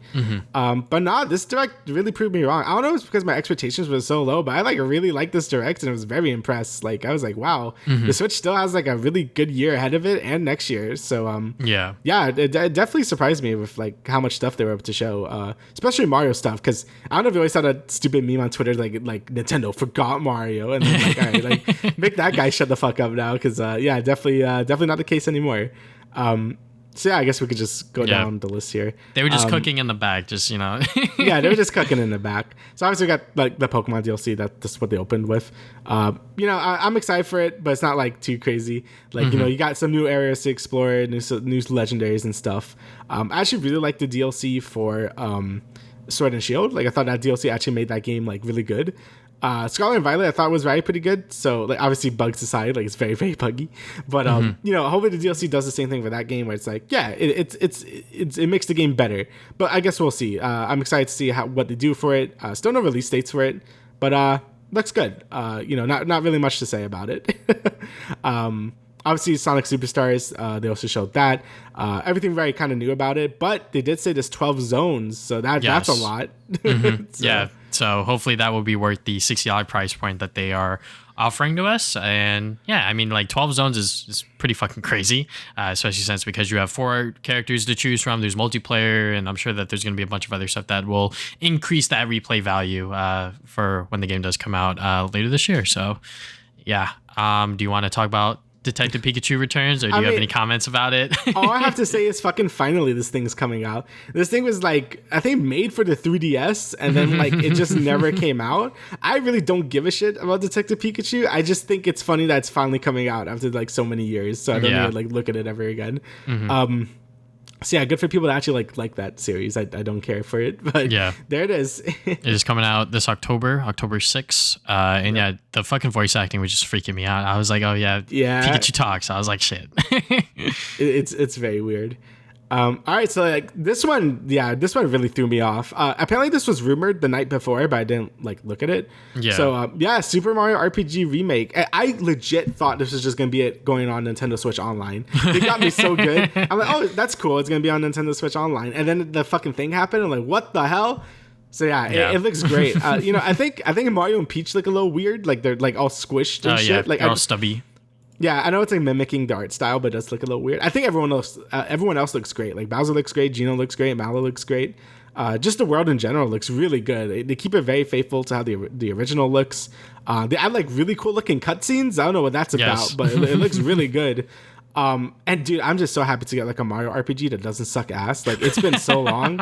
But nah, this Direct really proved me wrong. I don't know if it's because my expectations were so low, but I like really liked this Direct and I was very impressed. Like, I was like, wow, the Switch still has like a really good year ahead of it and next year. So, it definitely surprised me with like how much stuff they were able to show, especially Mario stuff. Because I don't know if you always saw that stupid meme on Twitter, like Nintendo forgot Mario, and then like, all right, like make that guy shut the fuck up now. Because definitely not the case anymore. So yeah, I guess we could just go down the list here. They were just cooking in the back, yeah, they were just cooking in the back. So obviously we got like the Pokemon DLC. That's what they opened with. I'm excited for it, but it's not like too crazy. Like you got some new areas to explore, new legendaries and stuff. I actually really like the DLC for Sword and Shield. Like I thought that DLC actually made that game like really good. Scarlet and Violet I thought was very pretty good. So like obviously bugs aside, like it's very, very buggy. But hopefully the DLC does the same thing for that game where it's like, yeah, it makes the game better. But I guess we'll see. I'm excited to see what they do for it. Still no release dates for it, but looks good. Not really much to say about it. Obviously Sonic Superstars, they also showed that. Everything very kind of new about it, but they did say there's 12 zones, so that's a lot. Yeah. So hopefully that will be worth the $60 price point that they are offering to us. And yeah, I mean, like 12 zones is pretty fucking crazy, especially since because you have 4 characters to choose from. There's multiplayer, and I'm sure that there's going to be a bunch of other stuff that will increase that replay value for when the game does come out later this year. So yeah, do you want to talk about Detective Pikachu Returns, or do you have any comments about it? All I have to say is fucking finally this thing's coming out. This thing was like, I think made for the 3DS, and then like it just never came out. I really don't give a shit about Detective Pikachu. I just think it's funny that it's finally coming out after like so many years, so I don't need to like look at it ever again. So yeah, good for people that actually like that series. I don't care for it, but yeah, there it is. It is coming out this October 6th. And the fucking voice acting was just freaking me out. I was like, oh yeah, Pikachu talks. I was like, shit. It's very weird. All right, so like this one really threw me off. Apparently this was rumored the night before, but I didn't like look at it. Yeah. So Super Mario RPG Remake. I legit thought this was just gonna be it going on Nintendo Switch Online. They got me so good. I'm like, oh, that's cool. It's gonna be on Nintendo Switch Online, and then the fucking thing happened. I'm like, what the hell? So it looks great. I think Mario and Peach look a little weird. Like they're like all squished and shit. Like they're all stubby. Yeah, I know it's like mimicking the art style, but it does look a little weird. I think everyone else looks great. Like Bowser looks great, Geno looks great, Mallow looks great. Just the world in general looks really good. They keep it very faithful to how the original looks. They add like really cool looking cutscenes. I don't know what that's about, but it looks really good. And dude, I'm just so happy to get like a Mario RPG that doesn't suck ass. Like it's been so long.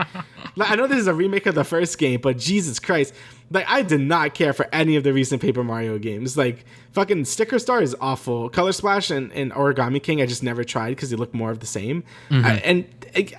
Like I know this is a remake of the first game, but Jesus Christ, like I did not care for any of the recent Paper Mario games. Like fucking Sticker Star is awful. Color Splash and Origami King I just never tried because they look more of the same. And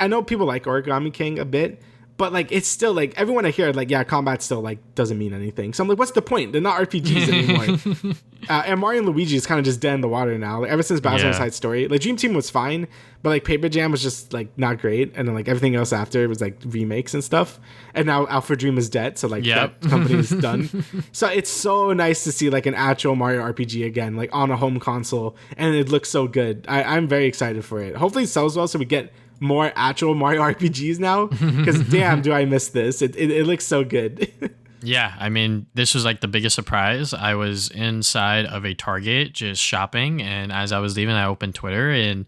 I know people like Origami King a bit. But like it's still like everyone I hear like combat still like doesn't mean anything. So I'm like, what's the point? They're not RPGs anymore. And Mario and Luigi is kind of just dead in the water now. Like ever since Bowser's Side Story, like Dream Team was fine, but like Paper Jam was just like not great. And then like everything else after was like remakes and stuff. And now Alpha Dream is dead, so like that company is done. So it's so nice to see like an actual Mario RPG again, like on a home console, and it looks so good. I'm very excited for it. Hopefully it sells well, so we get more actual Mario RPGs now, because damn do I miss this. It looks so good. Yeah, I mean, this was like the biggest surprise. I was inside of a Target just shopping, and as I was leaving, I opened Twitter, and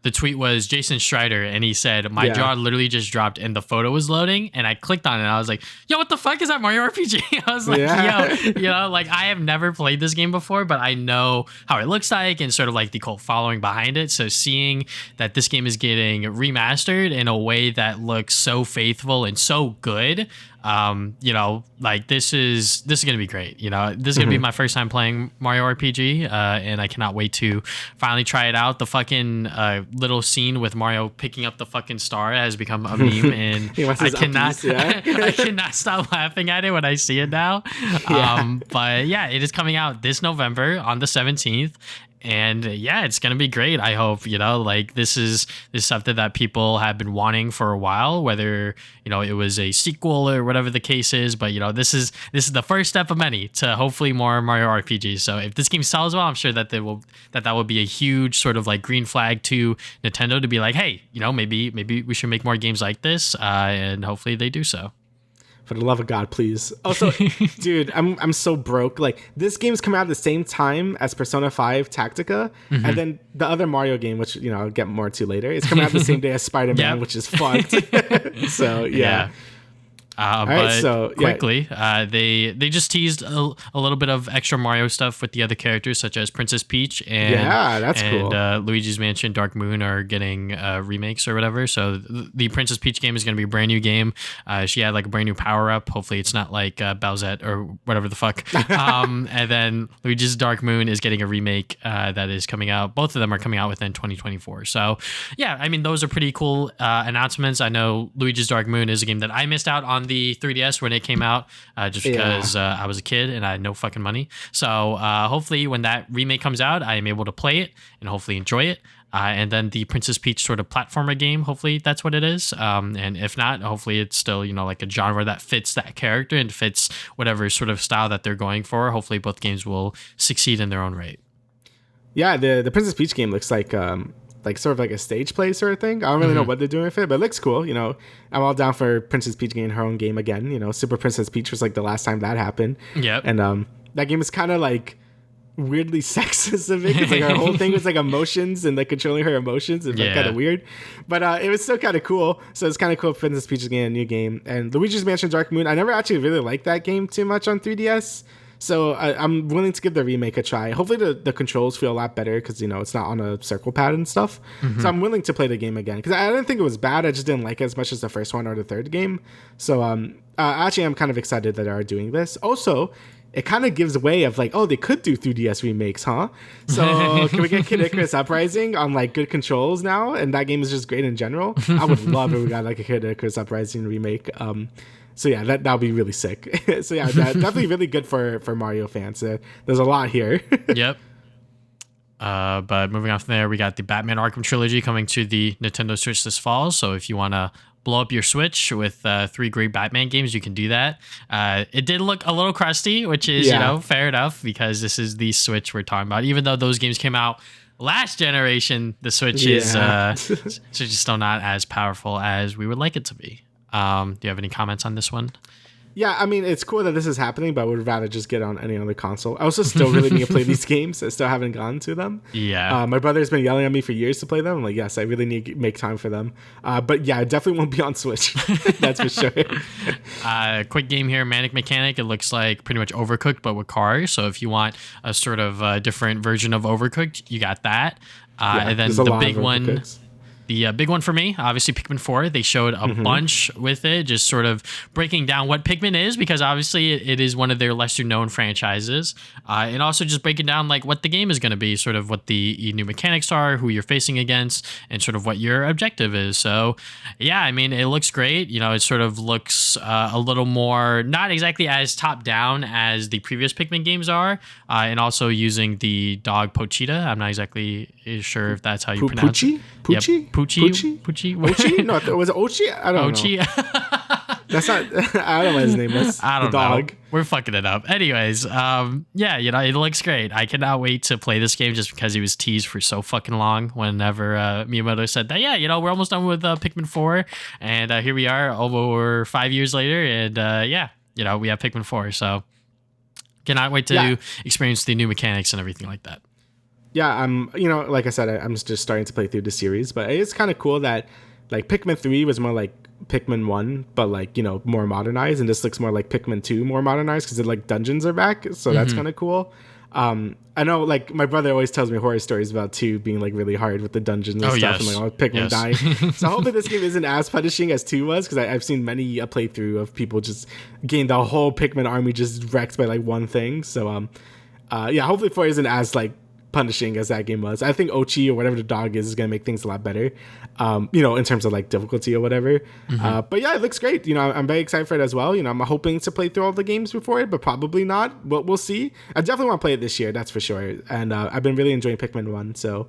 the tweet was Jason Strider, and he said, my jaw literally just dropped, and the photo was loading, and I clicked on it, and I was like, yo, what the fuck is that Mario RPG? I was like, yo, like, I have never played this game before, but I know how it looks like, and sort of like the cult following behind it, so seeing that this game is getting remastered in a way that looks so faithful and so good, like this is gonna be great. This is gonna be my first time playing Mario RPG, and I cannot wait to finally try it out. The fucking little scene with Mario picking up the fucking star has become a meme, and I cannot I cannot stop laughing at it when I see it now. But yeah, it is coming out this November on the 17th. And yeah, it's going to be great. I hope, like this is something that people have been wanting for a while, whether, it was a sequel or whatever the case is. But, this is the first step of many to hopefully more Mario RPGs. So if this game sells well, I'm sure that that will be a huge sort of like green flag to Nintendo to be like, hey, maybe we should make more games like this. And hopefully they do so. For the love of God, please. Also, dude, I'm so broke. Like this game's coming out at the same time as Persona 5 Tactica, and then the other Mario game, which I'll get more to later, is coming out the same day as Spider-Man, which is fucked. So yeah. Quickly, they just teased a little bit of extra Mario stuff with the other characters, such as Princess Peach and cool. Luigi's Mansion Dark Moon are getting remakes or whatever. So the Princess Peach game is going to be a brand new game. She had like a brand new power up. Hopefully it's not like Bowsette or whatever the fuck. And then Luigi's Dark Moon is getting a remake that is coming out. Both of them are coming out within 2024. So yeah, I mean, those are pretty cool announcements. I know Luigi's Dark Moon is a game that I missed out on the 3DS when it came out, just because I was a kid and I had no fucking money. So hopefully when that remake comes out, I am able to play it and hopefully enjoy it. And then the Princess Peach sort of platformer game, hopefully that's what it is. And if not, hopefully it's still, like a genre that fits that character and fits whatever sort of style that they're going for. Hopefully both games will succeed in their own right. Yeah, the Princess Peach game looks like sort of like a stage play sort of thing. I don't really know what they're doing with it, but it looks cool. I'm all down for Princess Peach getting her own game again. Super Princess Peach was like the last time that happened. Yep. And that game is kind of like weirdly sexist of it, because like her whole thing was like emotions and like controlling her emotions and kind of weird. But it was still kind of cool. So it's kind of cool Princess Peach is getting a new game. And Luigi's Mansion Dark Moon, I never actually really liked that game too much on 3DS. So I'm willing to give the remake a try. Hopefully the controls feel a lot better because, it's not on a circle pad and stuff. So I'm willing to play the game again because I didn't think it was bad. I just didn't like it as much as the first one or the third game. So actually, I'm kind of excited that they are doing this. Also, it kind of gives way of like, oh, they could do 3DS remakes, huh? So can we get Kid Icarus Uprising on like good controls now? And that game is just great in general. I would love if we got like a Kid Icarus Uprising remake. So yeah, that'll be really sick. So yeah, definitely really good for Mario fans. There's a lot here. Yep. But moving on from there, we got the Batman Arkham Trilogy coming to the Nintendo Switch this fall. So if you want to blow up your Switch with 3 great Batman games, you can do that. It did look a little crusty, which is, fair enough, because this is the Switch we're talking about. Even though those games came out last generation, the Switch is still not as powerful as we would like it to be. Do you have any comments on this one? Yeah, I mean, it's cool that this is happening, but I would rather just get on any other console. I also still really need to play these games. I still haven't gotten to them. Yeah. My brother's been yelling at me for years to play them. I'm like, yes, I really need to make time for them. But yeah, I definitely won't be on Switch. That's for sure. Quick game here, Manic Mechanic. It looks like pretty much Overcooked, but with cars. So if you want a sort of different version of Overcooked, you got that. And then the big one. The big one for me, obviously Pikmin 4. They showed a bunch with it, just sort of breaking down what Pikmin is, because obviously it is one of their lesser known franchises. And also just breaking down like what the game is going to be, sort of what the new mechanics are, who you're facing against, and sort of what your objective is. So yeah, I mean, it looks great. You know, it sort of looks a little more, not exactly as top down as the previous Pikmin games are. And also using the dog Pochita. I'm not exactly sure if that's how you pronounce it. Poochie? Yep. Poochie? Ochi? No, was it Ochi? I don't know. That's not, I don't know what his name was. I don't the dog. know. We're fucking it up. Anyways, yeah, you know, it looks great. I cannot wait to play this game just because he was teased for so fucking long whenever Miyamoto said that, yeah, you know, we're almost done with Pikmin 4. And here we are over 5 years later. And yeah, you know, we have Pikmin 4. So cannot wait to experience the new mechanics and everything like that. Yeah, you know, like I said, I'm just starting to play through the series, but it's kind of cool that like Pikmin 3 was more like Pikmin 1, but like, you know, more modernized, and this looks more like Pikmin 2 more modernized because like dungeons are back, so that's kind of cool. I know like my brother always tells me horror stories about 2 being like really hard with the dungeons and stuff, and like all Pikmin dying. So hopefully this game isn't as punishing as 2 was, because I've seen many a playthrough of people just getting the whole Pikmin army just wrecked by like one thing. So yeah, hopefully 4 isn't as like punishing as that game was. I think Ochi or whatever the dog is going to make things a lot better, you know, in terms of like difficulty or whatever. But yeah, it looks great. You know, I'm very excited for it as well. You know, I'm hoping to play through all the games before it, but probably not. We'll see. I definitely want to play it this year, that's for sure. And I've been really enjoying Pikmin 1, so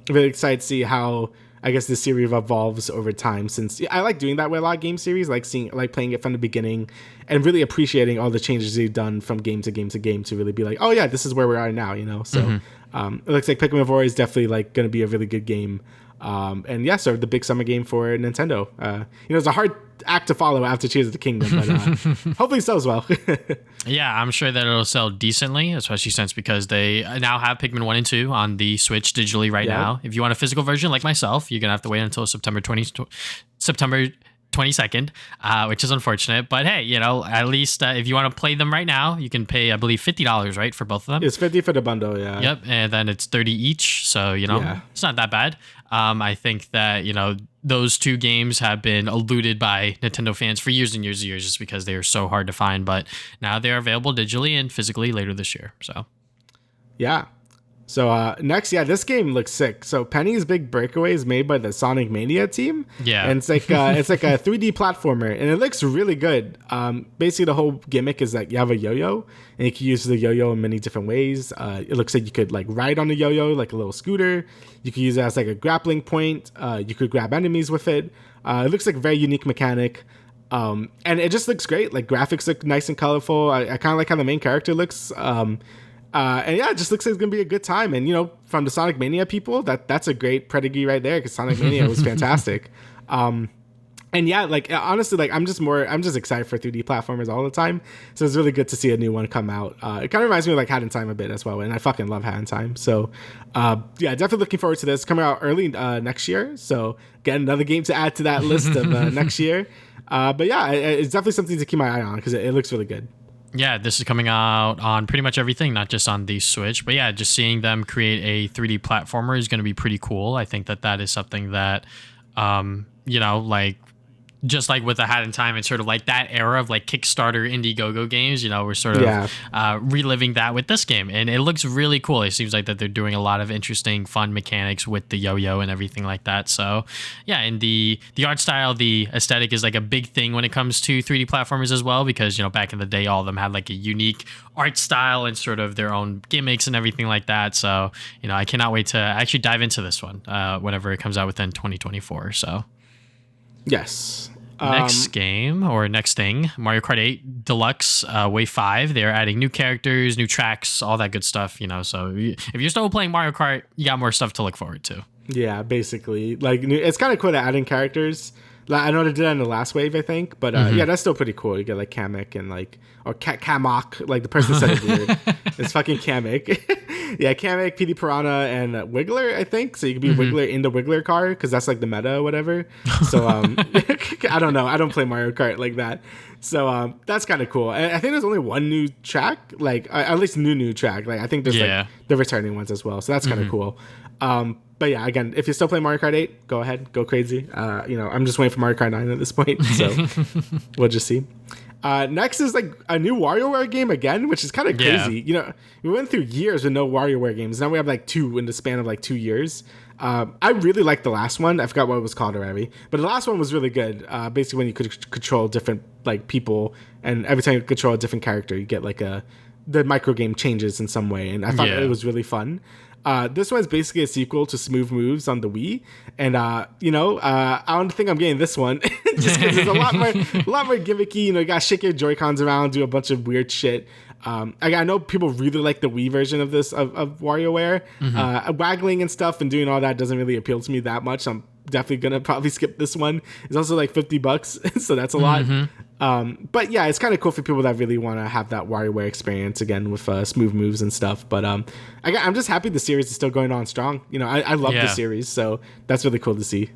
really excited to see how, I guess, this series evolves over time, since I like doing that with a lot of game series, like playing it from the beginning and really appreciating all the changes they've done from game to game to game to really be like, oh yeah, this is where we are now, you know? So it looks like Pikmin 4 is definitely like going to be a really good game. And yeah, so the big summer game for Nintendo. You know, it's a hard act to follow after Tears of the Kingdom, but hopefully it sells well. Yeah, I'm sure that it'll sell decently, especially since because they now have Pikmin 1 and 2 on the Switch digitally right now. If you want a physical version like myself, you're going to have to wait until September 22nd, which is unfortunate. But hey, you know, at least if you want to play them right now, you can pay, I believe, $50, right, for both of them? It's $50 for the bundle, yeah. Yep, and then it's $30 each, so, you know, it's not that bad. I think that, you know, those 2 games have been eluded by Nintendo fans for years and years and years just because they are so hard to find, but now they're available digitally and physically later this year, so. Yeah. So next, this game looks sick. So Penny's Big Breakaway is made by the Sonic Mania team. Yeah, and it's like a 3D platformer, and it looks really good. Basically, the whole gimmick is that you have a yo-yo, and you can use the yo-yo in many different ways. It looks like you could like ride on a yo-yo like a little scooter. You could use it as like a grappling point. You could grab enemies with it. It looks like a very unique mechanic. And it just looks great. Like graphics look nice and colorful. I kind of like how the main character looks. And yeah, it just looks like it's gonna be a good time. And you know, from the Sonic Mania people, that's a great pedigree right there, because Sonic Mania was fantastic. And yeah, like honestly, like I'm just excited for 3D platformers all the time. So it's really good to see a new one come out. It kind of reminds me of like Hat in Time a bit as well, and I fucking love Hat in Time. So yeah, definitely looking forward to this coming out early next year. So get another game to add to that list of next year. But yeah, it's definitely something to keep my eye on because it looks really good. Yeah, this is coming out on pretty much everything, not just on the Switch. But yeah, just seeing them create a 3D platformer is going to be pretty cool. I think that is something that, you know, like, just like with the Hat in Time, it's sort of like that era of like Kickstarter Indiegogo games, you know, we're sort of reliving that with this game. And it looks really cool. It seems like that they're doing a lot of interesting, fun mechanics with the yo-yo and everything like that. So yeah, and the art style, the aesthetic is like a big thing when it comes to 3D platformers as well, because, you know, back in the day, all of them had like a unique art style and sort of their own gimmicks and everything like that. So, you know, I cannot wait to actually dive into this one whenever it comes out within 2024. So yes. Next game or next thing, Mario Kart 8 Deluxe Wave 5. They're adding new characters, new tracks, all that good stuff, you know. So if you're still playing Mario Kart, you got more stuff to look forward to. Yeah, basically. Like, it's kind of cool to adding characters. Like, I know they did that in the last wave, I think. But yeah, that's still pretty cool. You get like Kamek and like, or Kamok, like the person said it weird. It's fucking Kamek. Yeah, Kamek, PD Piranha, and Wiggler, I think. So you can be Wiggler in the Wiggler car because that's like the meta or whatever. So I don't know. I don't play Mario Kart like that. So that's kind of cool. And I think there's only one new track, like at least new track. Like I think there's like the returning ones as well. So that's kind of cool. But yeah, again, if you still play Mario Kart 8, go ahead, go crazy. I'm just waiting for Mario Kart 9 at this point. So we'll just see. Next is like a new WarioWare game again, which is kind of crazy. We went through years with no WarioWare games. Now we have like 2 in the span of like 2 years. I really liked the last one. I forgot what it was called already, but the last one was really good. Basically, when you could control different like people, and every time you control a different character, you get like the micro game changes in some way, and I thought it was really fun. This one's basically a sequel to Smooth Moves on the Wii, and I don't think I'm getting this one just because it's a lot more gimmicky. You gotta shake your Joy-Cons around, do a bunch of weird shit. I know people really like the Wii version of this of WarioWare. Waggling and stuff and doing all that doesn't really appeal to me that much. I'm definitely gonna probably skip this one. It's also like $50, so that's a lot. But yeah, it's kind of cool for people that really want to have that WarioWare experience again with Smooth Moves and stuff. But I'm just happy the series is still going on strong. I love the series, so that's really cool to see.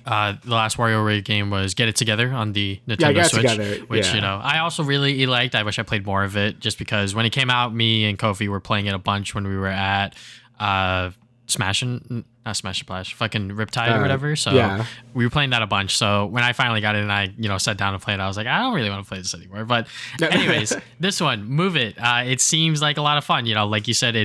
The last WarioWare game was Get It Together on the Nintendo Switch, which I also really liked. I wish I played more of it, just because when it came out, me and Kofi were playing it a bunch when we were at fucking Riptide or whatever. So we were playing that a bunch. So when I finally got it and I sat down to play it, I was like, I don't really want to play this anymore. But anyways, this one, Move It. It seems like a lot of fun. Like you said,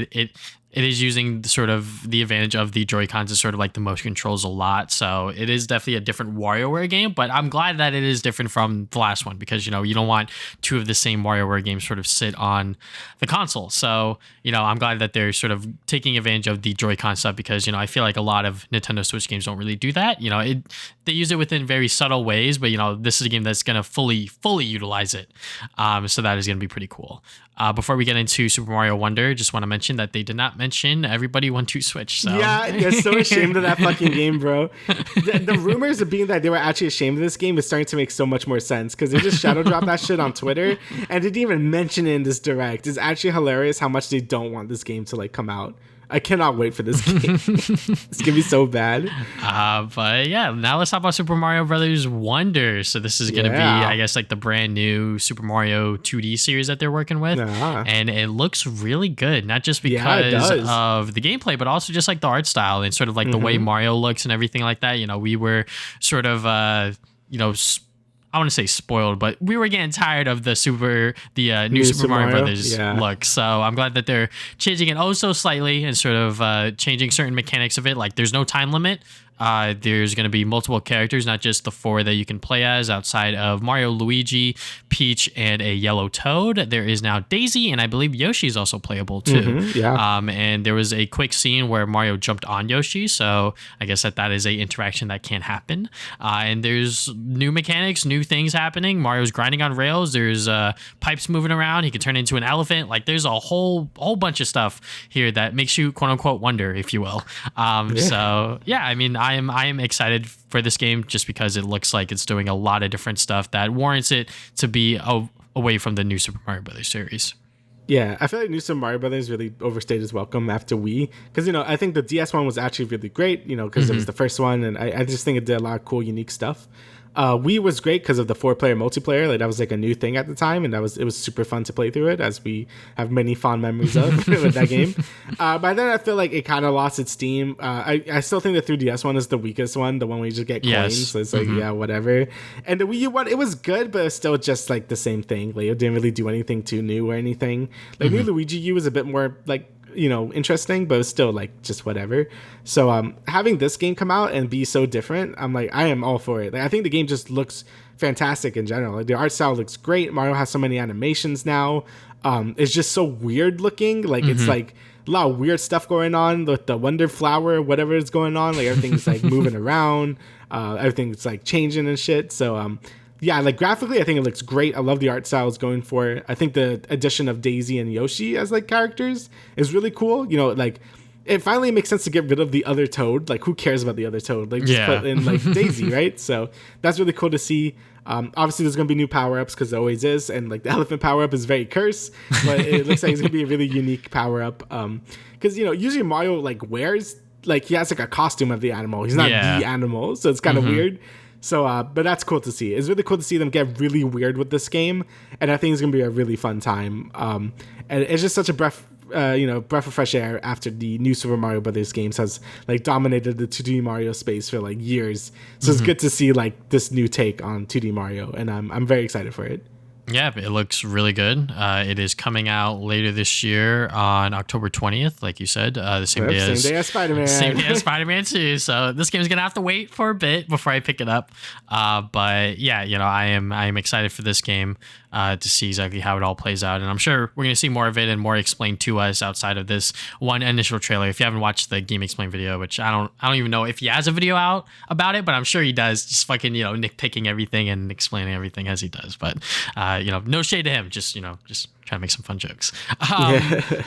it is using sort of the advantage of the Joy-Cons as sort of like the motion controls a lot. So it is definitely a different WarioWare game, but I'm glad that it is different from the last one because, you don't want 2 of the same WarioWare games sort of sit on the console. So, I'm glad that they're sort of taking advantage of the Joy-Con stuff because, I feel like a lot of Nintendo Switch games don't really do that. They use it within very subtle ways, but, this is a game that's going to fully utilize it. So that is going to be pretty cool. Before we get into Super Mario Wonder, just want to mention that they did not mention Everybody Want to Switch. So. Yeah, you're so ashamed of that fucking game, bro. The rumors of being that they were actually ashamed of this game is starting to make so much more sense because they just shadow dropped that shit on Twitter and didn't even mention it in this direct. It's actually hilarious how much they don't want this game to like come out. I cannot wait for this game. It's gonna be so bad. But yeah, now let's talk about Super Mario Brothers Wonder. So this is gonna be, I guess, like the brand new Super Mario 2D series that they're working with, and it looks really good. Not just because of the gameplay, but also just like the art style and sort of like the way Mario looks and everything like that. We were sort of, I want to say spoiled, but we were getting tired of the new Super Mario Brothers look. So I'm glad that they're changing it so slightly and sort of changing certain mechanics of it. Like there's no time limit. There's going to be multiple characters, not just the 4 that you can play as outside of Mario, Luigi, Peach, and a yellow Toad. There is now Daisy, and I believe Yoshi is also playable too. And there was a quick scene where Mario jumped on Yoshi, so I guess that is a interaction that can happen. And there's new mechanics, new things happening. Mario's grinding on rails. There's pipes moving around. He can turn into an elephant. Like there's a whole bunch of stuff here that makes you quote unquote wonder, if you will. So yeah, I mean, I am excited for this game just because it looks like it's doing a lot of different stuff that warrants it to be away from the new Super Mario Brothers series. Yeah, I feel like New Super Mario Brothers really overstayed its welcome after Wii because I think the DS one was actually really great because it was the first one and I just think it did a lot of cool unique stuff. Wii was great because of the 4-player multiplayer. Like that was like a new thing at the time, and it was super fun to play through it, as we have many fond memories of with that game. By then, I feel like it kind of lost its steam. I still think the 3DS one is the weakest one, the one where you just get coins. So it's like whatever. And the Wii U one, it was good, but it's still just like the same thing. Like it didn't really do anything too new or anything. Like new Luigi U was a bit more like interesting, but it's still like just whatever. So having this game come out and be so different, I'm like, I am all for it. Like I think the game just looks fantastic in general. Like the art style looks great. Mario has so many animations now. It's just so weird looking. Like it's like a lot of weird stuff going on with the Wonder Flower, whatever is going on. Like everything's like moving around. Everything's like changing and shit. So yeah, like graphically, I think it looks great. I love the art style it's going for. I think the addition of Daisy and Yoshi as like characters is really cool. Like it finally makes sense to get rid of the other Toad. Like, who cares about the other Toad? Like, just put in like Daisy, right? So that's really cool to see. Obviously, there's going to be new power-ups because there always is. And, like, the elephant power-up is very cursed. But it looks like it's going to be a really unique power-up. Because, usually Mario, like, wears... Like, he has, like, a costume of the animal. He's not the animal. So it's kind of weird. So, but that's cool to see. It's really cool to see them get really weird with this game. And I think it's going to be a really fun time. And it's just such a breath of fresh air after the new Super Mario Brothers games has like dominated the 2D Mario space for like years. So it's good to see like this new take on 2D Mario, and I'm very excited for it. Yeah, it looks really good. It is coming out later this year on October 20th, like you said, the same day as Spider-Man. Same day as Spider-Man 2. So this game's gonna have to wait for a bit before I pick it up. But yeah, I am excited for this game to see exactly how it all plays out, and I'm sure we're gonna see more of it and more explained to us outside of this one initial trailer. If you haven't watched the Game Explain video, which I don't even know if he has a video out about it, but I'm sure he does. Just fucking nitpicking everything and explaining everything as he does. But no shade to him, just trying to make some fun jokes.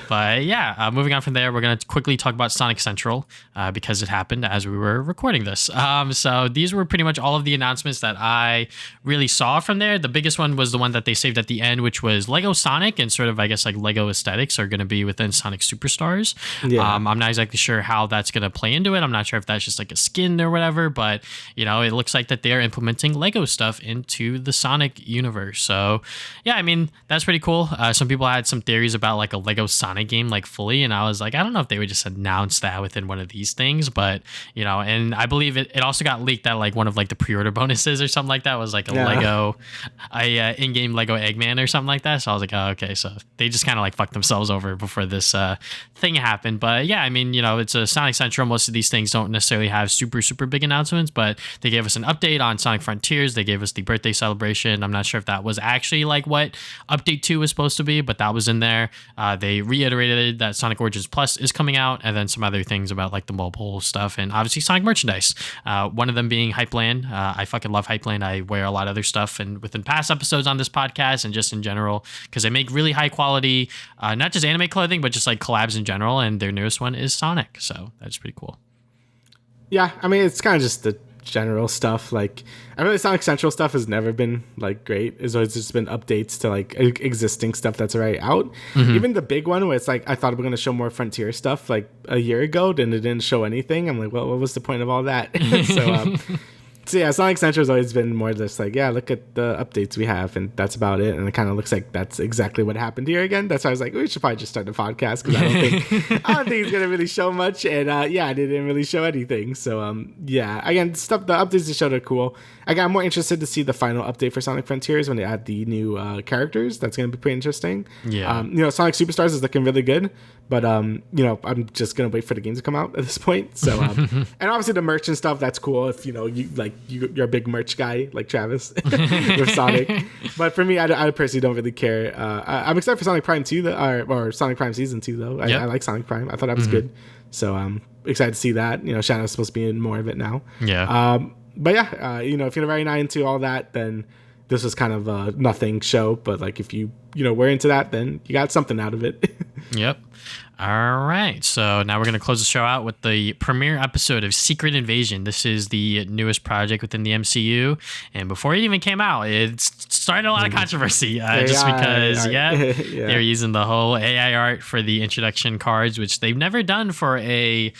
But yeah, moving on from there, we're going to quickly talk about Sonic Central because it happened as we were recording this. So these were pretty much all of the announcements that I really saw from there. The biggest one was the one that they saved at the end, which was Lego Sonic, and sort of, I guess, like Lego aesthetics are going to be within Sonic Superstars. I'm not exactly sure how that's going to play into it. I'm not sure if that's just like a skin or whatever, but it looks like that they're implementing Lego stuff into the Sonic universe. So yeah, I mean, that's pretty cool. Some people had some theories about like a Lego Sonic game, like fully, and I was like, I don't know if they would just announce that within one of these things, but and I believe it also got leaked that like one of like the pre-order bonuses or something like that was like a Lego, in-game Lego Eggman or something like that. So I was like, oh, okay, so they just kind of like fucked themselves over before this thing happened. But yeah, I mean, it's a Sonic Central. Most of these things don't necessarily have super big announcements, but they gave us an update on Sonic Frontiers. They gave us the birthday celebration. I'm not sure if that was actually like what Update 2 was supposed to be, but that was in there. They reiterated that Sonic Origins Plus is coming out, and then some other things about like the mobile stuff, and obviously Sonic merchandise. One of them being Hypeland. I fucking love Hypeland. I wear a lot of other stuff, and within past episodes on this podcast and just in general, because they make really high quality, not just anime clothing, but just like collabs in general, and their newest one is Sonic, so that's pretty cool. Yeah, I mean, it's kind of just the general stuff. Like, I really Sonic Central stuff has never been like great. It's always just been updates to like existing stuff that's already out. Even the big one where it's like I thought we were gonna show more Frontier stuff like a year ago, then it didn't show anything. I'm like, well, what was the point of all that? So yeah, Sonic Central has always been more just like, yeah, look at the updates we have, and that's about it. And it kind of looks like that's exactly what happened here again. That's why I was like, we should probably just start the podcast because I don't think he's gonna really show much. And yeah, they didn't really show anything. So yeah, again, the updates they showed are cool. I'm more interested to see the final update for Sonic Frontiers when they add the new characters. That's gonna be pretty interesting. Yeah, Sonic Superstars is looking really good, but I'm just gonna wait for the game to come out at this point. So and obviously the merch and stuff, that's cool if you're a big merch guy like Travis with Sonic. But for me, I personally don't really care. I'm excited for Sonic Prime 2 or Sonic Prime Season 2 though. I like Sonic Prime. I thought that was good. So I'm excited to see that. Shadow's supposed to be in more of it now. Yeah. But yeah, if you're very not into all that, then this was kind of a nothing show. But like if you were into that, then you got something out of it. Yep. All right. So now we're going to close the show out with the premiere episode of Secret Invasion. This is the newest project within the MCU. And before it even came out, it started a lot of controversy just because, they're using the whole AI art for the introduction cards, which they've never done for a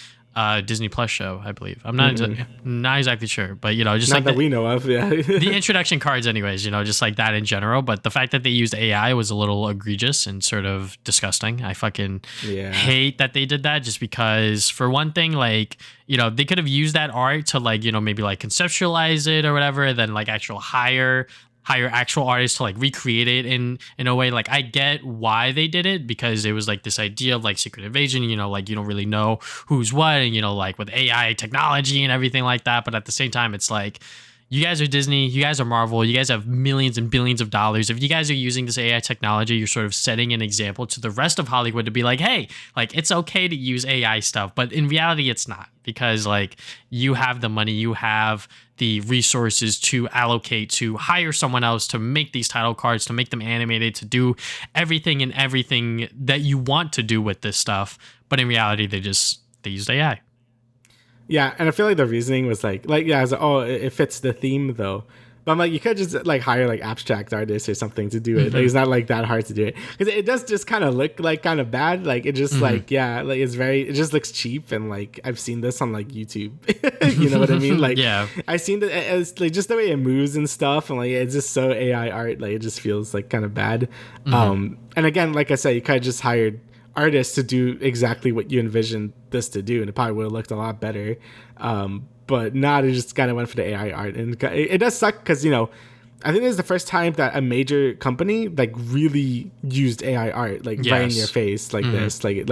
Disney Plus show, I believe. I'm not exactly sure, but just not like that we know of, yeah. The introduction cards, anyways. Just like that in general. But the fact that they used AI was a little egregious and sort of disgusting. I fucking hate that they did that. Just because, for one thing, like they could have used that art to like maybe like conceptualize it or whatever, and then like hire actual artists to like recreate it in a way. Like I get why they did it, because it was like this idea of like Secret Invasion, like you don't really know who's what, and like with AI technology and everything like that. But at the same time, it's like, you guys are Disney, you guys are Marvel, you guys have millions and billions of dollars. If you guys are using this AI technology, you're sort of setting an example to the rest of Hollywood to be like, hey, like it's okay to use AI stuff. But in reality, it's not, because like you have the money, you have the resources to allocate to hire someone else to make these title cards, to make them animated, to do everything that you want to do with this stuff. But in reality, they just they used AI. Yeah, and I feel like the reasoning was yeah, I was like, oh, it fits the theme though. But I'm like, you could just like hire like abstract artists or something to do it. Like it's not like that hard to do it because it does just kind of look like kind of bad. Like it just like like it just looks cheap and like I've seen this on like YouTube. You know what I mean? Like Yeah. I've seen that it's like just the way it moves and stuff and like it's just so AI art. Like it just feels like kind of bad. And again, like I said, you kind of just hired artists to do exactly what you envisioned this to do, and it probably would have looked a lot better. But not, it just kind of went for the AI art, and it does suck because I think this is the first time that a major company like really used AI art like right in your face like this, like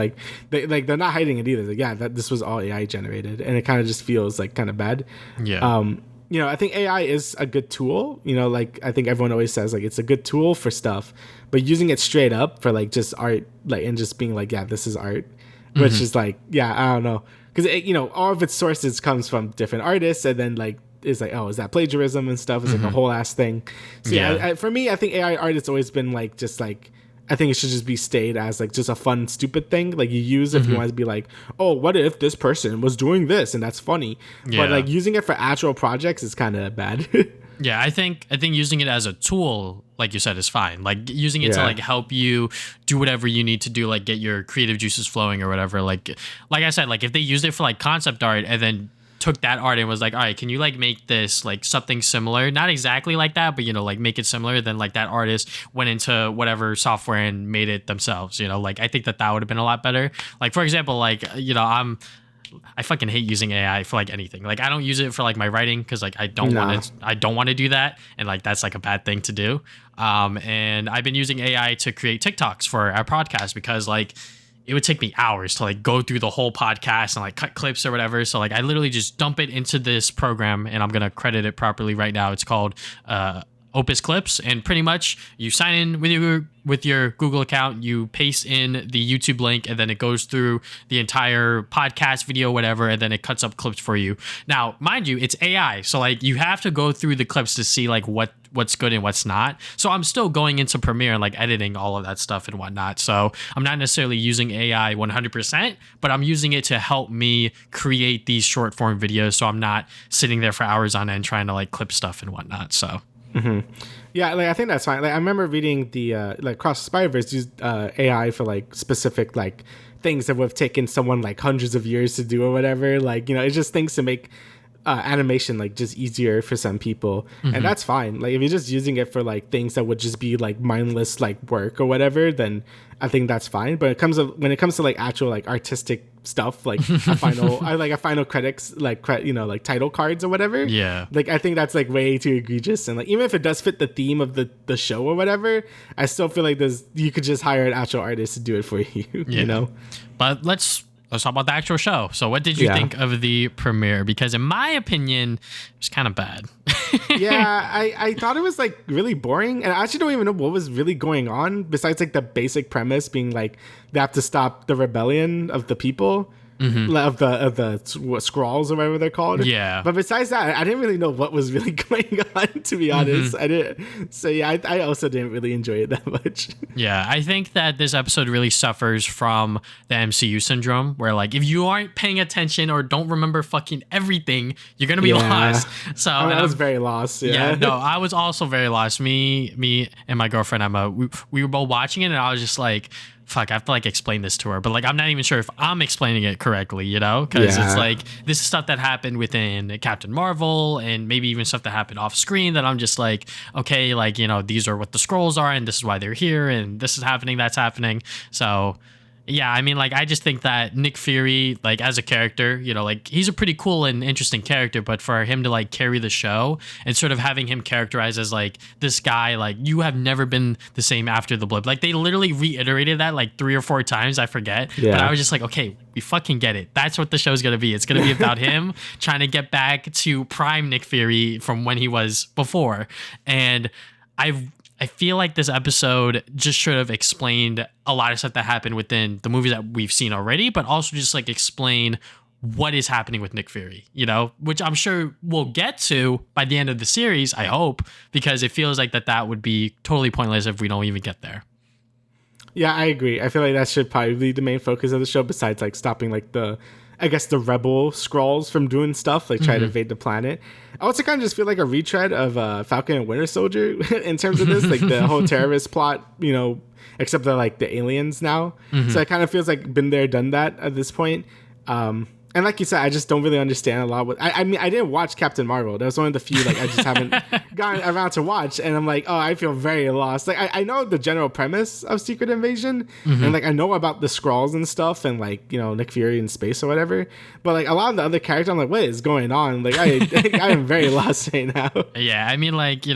they're not hiding it either. Like, yeah, that this was all AI generated, and it kind of just feels like kind of bad. Yeah. I think AI is a good tool. Like I think everyone always says like it's a good tool for stuff, but using it straight up for like just art, like and just being like, yeah, this is art, which is like, yeah, I don't know, because all of its sources comes from different artists, and then like it's like, oh, is that plagiarism and stuff? It's like a whole ass thing. So yeah, for me, I think AI art has always been like just like. I think it should just be stayed as like just a fun, stupid thing. Like you use if you want to be like, oh, what if this person was doing this and that's funny. But like using it for actual projects is kind of bad. Yeah, I think using it as a tool, like you said, is fine. Like using it to like help you do whatever you need to do, like get your creative juices flowing or whatever. Like I said, like if they used it for like concept art and then took that art and was like, all right, can you like make this like something similar, not exactly like that, but like make it similar, then like that artist went into whatever software and made it themselves, like I think that would have been a lot better. Like for example, like I fucking hate using AI for like anything. Like I don't use it for like my writing because like I don't want to do that, and like that's like a bad thing to do. And I've been using AI to create TikToks for our podcast because like it would take me hours to like go through the whole podcast and like cut clips or whatever. So like I literally just dump it into this program, and I'm gonna credit it properly right now. It's called Opus Clips, and pretty much you sign in with your Google account, you paste in the YouTube link, and then it goes through the entire podcast video, whatever, and then it cuts up clips for you. Now, mind you, it's AI, so like you have to go through the clips to see like what's good and what's not. So I'm still going into Premiere and like editing all of that stuff and whatnot. So I'm not necessarily using AI 100%, but I'm using it to help me create these short form videos. So I'm not sitting there for hours on end trying to like clip stuff and whatnot. So. Yeah, like I think that's fine. Like I remember reading the like Cross the Spider-Verse used AI for like specific like things that would have taken someone like hundreds of years to do or whatever. Like it's just things to make animation like just easier for some people, and that's fine. Like if you're just using it for like things that would just be like mindless like work or whatever, then I think that's fine. But when it comes to like actual like artistic stuff, like a final credits like like title cards or whatever, like I think that's like way too egregious. And like even if it does fit the theme of the show or whatever, I still feel like you could just hire an actual artist to do it for you. But let's talk about the actual show. So what did you think of the premiere? Because in my opinion, it was kind of bad. I thought it was like really boring, and I actually don't even know what was really going on besides like the basic premise being like they have to stop the rebellion of the people. Of the Skrulls or whatever they're called. Yeah. But besides that, I didn't really know what was really going on, to be honest. I didn't. So yeah, I also didn't really enjoy it that much. Yeah, I think that this episode really suffers from the MCU syndrome, where like if you aren't paying attention or don't remember fucking everything, you're gonna be lost. So I was very lost. Yeah, no, I was also very lost. Me and my girlfriend Emma, we were both watching it, and I was just like, fuck, I have to like explain this to her, but like I'm not even sure if I'm explaining it correctly, because it's like this is stuff that happened within Captain Marvel and maybe even stuff that happened off screen that I'm just like, okay, like these are what the Skrulls are and this is why they're here and this is happening, that's happening. So yeah, I mean, like, I just think that Nick Fury, like, as a character, like, he's a pretty cool and interesting character, but for him to, like, carry the show and sort of having him characterized as, like, this guy, like, you have never been the same after the blip. Like, they literally reiterated that, like, 3 or 4 times, I forget. Yeah. But I was just like, okay, we fucking get it. That's what the show's gonna be. It's gonna be about him trying to get back to prime Nick Fury from when he was before. And I feel like this episode just should have explained a lot of stuff that happened within the movies that we've seen already, but also just like explain what is happening with Nick Fury, which I'm sure we'll get to by the end of the series, I hope, because it feels like that would be totally pointless if we don't even get there. Yeah, I agree. I feel like that should probably be the main focus of the show, besides like stopping like the I guess the rebel Skrulls from doing stuff, like try to invade the planet. I also kind of just feel like a retread of Falcon and Winter Soldier in terms of this, like the whole terrorist plot, except they're like the aliens now. So it kind of feels like been there, done that at this point. And like you said, I just don't really understand a lot. I mean, I didn't watch Captain Marvel. That was one of the few like I just haven't gotten around to watch. And I'm like, oh, I feel very lost. Like I know the general premise of Secret Invasion, and like I know about the Skrulls and stuff, and like Nick Fury in space or whatever. But like a lot of the other characters, I'm like, what is going on? Like I am very lost right now. Yeah, I mean, like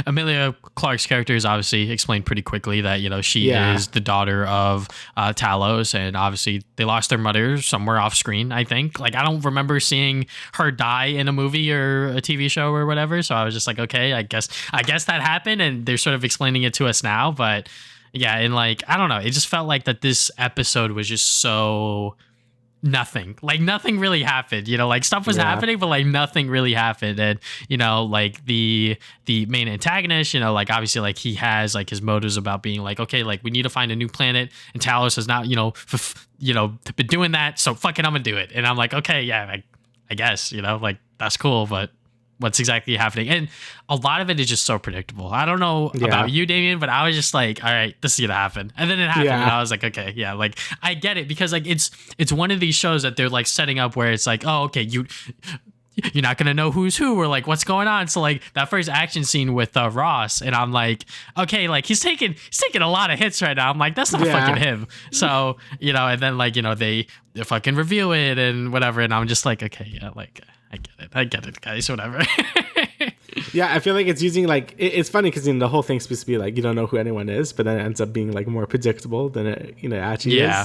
Emilia Clarke's character is obviously explained pretty quickly that she is the daughter of Talos, and obviously they lost their mother somewhere off screen. I think I don't remember seeing her die in a movie or a TV show or whatever. So I was just like, okay, I guess that happened, and they're sort of explaining it to us now. But yeah, and like I don't know, it just felt like that this episode was just so. Nothing really happened, like stuff was happening, but like nothing really happened. And like the main antagonist, like obviously like he has like his motives about being like, okay, like we need to find a new planet, and Talos has not been doing that, so fucking I'm gonna do it. And I'm like, okay, yeah, I guess like that's cool, but what's exactly happening? And a lot of it is just so predictable. I don't know about you, Damian, but I was just like, all right, this is gonna happen. And then it happened, and I was like, okay, yeah, like I get it, because like it's one of these shows that they're like setting up where it's like, oh, okay, you're not gonna know who's who or like what's going on. So like that first action scene with Ross, and I'm like, okay, like he's taking a lot of hits right now. I'm like, that's not fucking him. So and then like they fucking review it and whatever, and I'm just like, okay, yeah, like I get it, guys, whatever. Yeah, I feel like it's using like it's funny because the whole thing's supposed to be like you don't know who anyone is, but then it ends up being like more predictable than it actually is,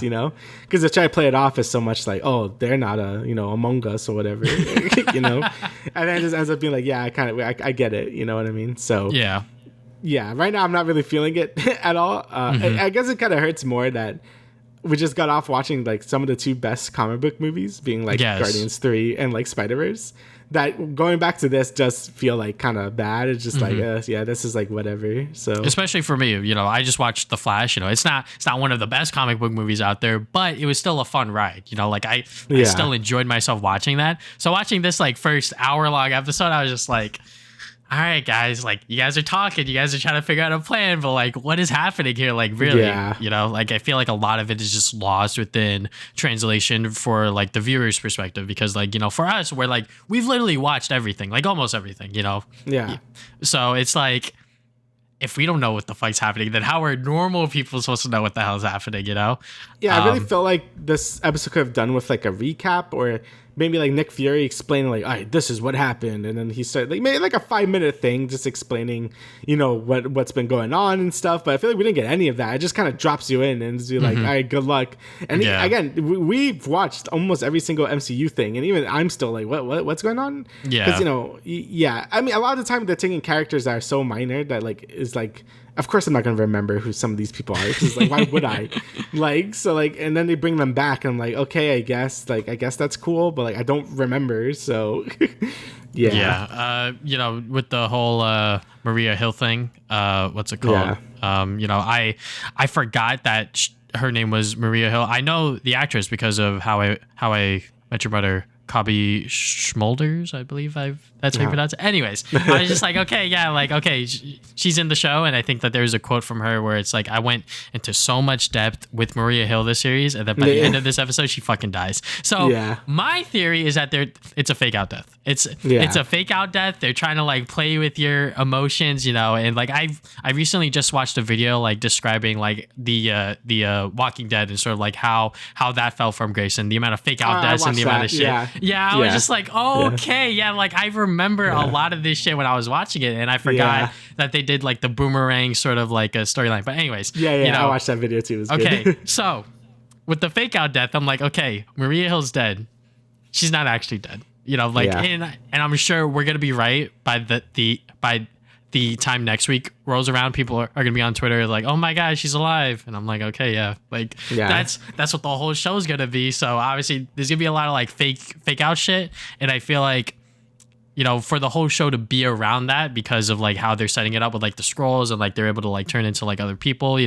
because they try to play it off as so much like, oh, they're not Among Us or whatever, and then it just ends up being like, yeah, I get it, you know what I mean? So yeah, right now I'm not really feeling it at all. I guess it kind of hurts more that we just got off watching like some of the two best comic book movies, being like Guardians 3 and like Spider-Verse. That going back to this does feel like kind of bad. It's just like, this is like whatever. So especially for me, I just watched The Flash. It's not one of the best comic book movies out there, but it was still a fun ride. Like I still enjoyed myself watching that. So watching this like first hour-long episode, I was just like, all right, guys, like you guys are talking, you guys are trying to figure out a plan, but like what is happening here? Like really, like I feel like a lot of it is just lost within translation for like the viewer's perspective, because like, for us, we're like, we've literally watched everything, like almost everything, Yeah. So it's like, if we don't know what the fuck's happening, then how are normal people supposed to know what the hell's happening, Yeah, I really felt like this episode could have done with like a recap, or maybe like Nick Fury explaining like, all right, this is what happened, and then he started like maybe like a 5-minute thing just explaining what's been going on and stuff. But I feel like we didn't get any of that. It just kind of drops you in and you're like, all right, good luck. And again, we've watched almost every single MCU thing, and even I'm still like, what's going on? Because I mean, a lot of the time they're taking characters that are so minor that like is like, of course I'm not gonna remember who some of these people are, because like why would I? Like, so like, and then they bring them back and I'm like, okay, I guess that's cool, but like I don't remember, so with the whole Maria Hill thing, what's it called? I forgot that her name was Maria Hill. I know the actress because of how I Met Your Mother. Cobby Schmolders, I believe that's how you pronounce it. Anyways, I was just like, okay, yeah, like, okay, she's in the show, and I think that there's a quote from her where it's like, I went into so much depth with Maria Hill this series, and then by the end of this episode, she fucking dies. So my theory is that it's a fake out death. It's a fake out death. They're trying to like play with your emotions, and like I recently just watched a video like describing like the Walking Dead and sort of like how that fell from grace, and the amount of fake out deaths and the amount of shit. I was just like, okay, like I remember a lot of this shit when I was watching it, and I forgot that they did like the boomerang sort of like a storyline. But anyways, I watched that video too. It was good. So with the fake out death, I'm like, okay, Maria Hill's dead. She's not actually dead. And I'm sure we're gonna be right by the time next week rolls around. People are gonna be on Twitter like, oh my god, she's alive, and I'm like, okay, that's what the whole show's gonna be. So obviously there's gonna be a lot of like fake out shit, and I feel like for the whole show to be around that because of like how they're setting it up with like the scrolls and like they're able to like turn into like other people.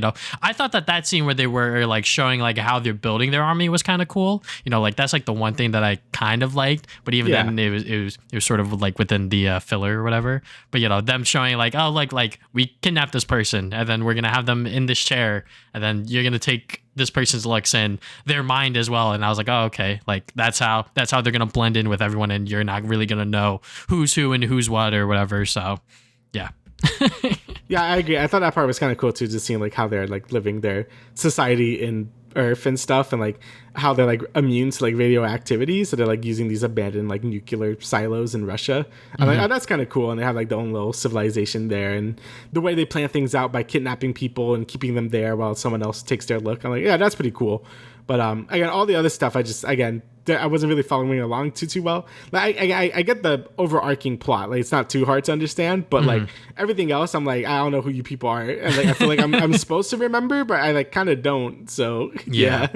I thought that scene where they were like showing like how they're building their army was kind of cool. Like that's like the one thing that I kind of liked, but even then it was sort of like within the filler or whatever. But them showing like, oh, like we kidnapped this person and then we're gonna have them in this chair and then you're gonna take this person's looks and their mind as well. And I was like, oh, okay, like that's how they're gonna blend in with everyone, and you're not really gonna know who's who and who's what or whatever. So yeah. Yeah, I agree. I thought that part was kind of cool too, just seeing like how they're like living their society in Earth and stuff, and like how they're like immune to like radioactivity, so they're like using these abandoned like nuclear silos in Russia. I'm like, oh, that's kind of cool, and they have like their own little civilization there, and the way they plan things out by kidnapping people and keeping them there while someone else takes their look. I'm like, yeah, that's pretty cool. But again, all the other stuff, I wasn't really following along too well. Like I get the overarching plot, like it's not too hard to understand, but like everything else, I'm like, I don't know who you people are, and like I feel like I'm supposed to remember, but I like kind of don't. So yeah.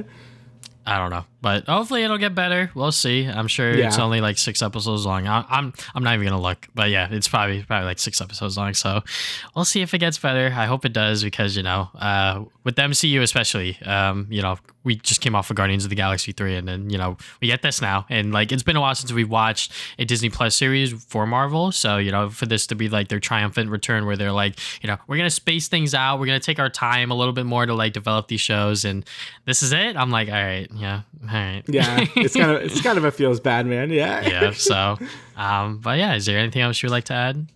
I don't know, but hopefully it'll get better. We'll see. I'm sure it's only like 6 episodes long. I'm not even gonna look, but yeah, it's probably like 6 episodes long. So we'll see if it gets better. I hope it does, because with the MCU especially, we just came off of Guardians of the Galaxy 3, and then we get this now, and like it's been a while since we've watched a Disney Plus series for Marvel. So for this to be like their triumphant return, where they're like, we're gonna space things out, we're gonna take our time a little bit more to like develop these shows, and this is it. I'm like, all right. Yeah. All right. Yeah. It's kind of a feels bad, man. Yeah. Yeah. So, but yeah, is there anything else you would like to add?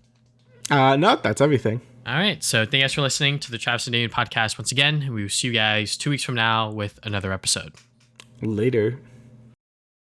No, that's everything. All right. So thank you guys for listening to the Travis and Damian podcast. Once again, we will see you guys 2 weeks from now with another episode. Later.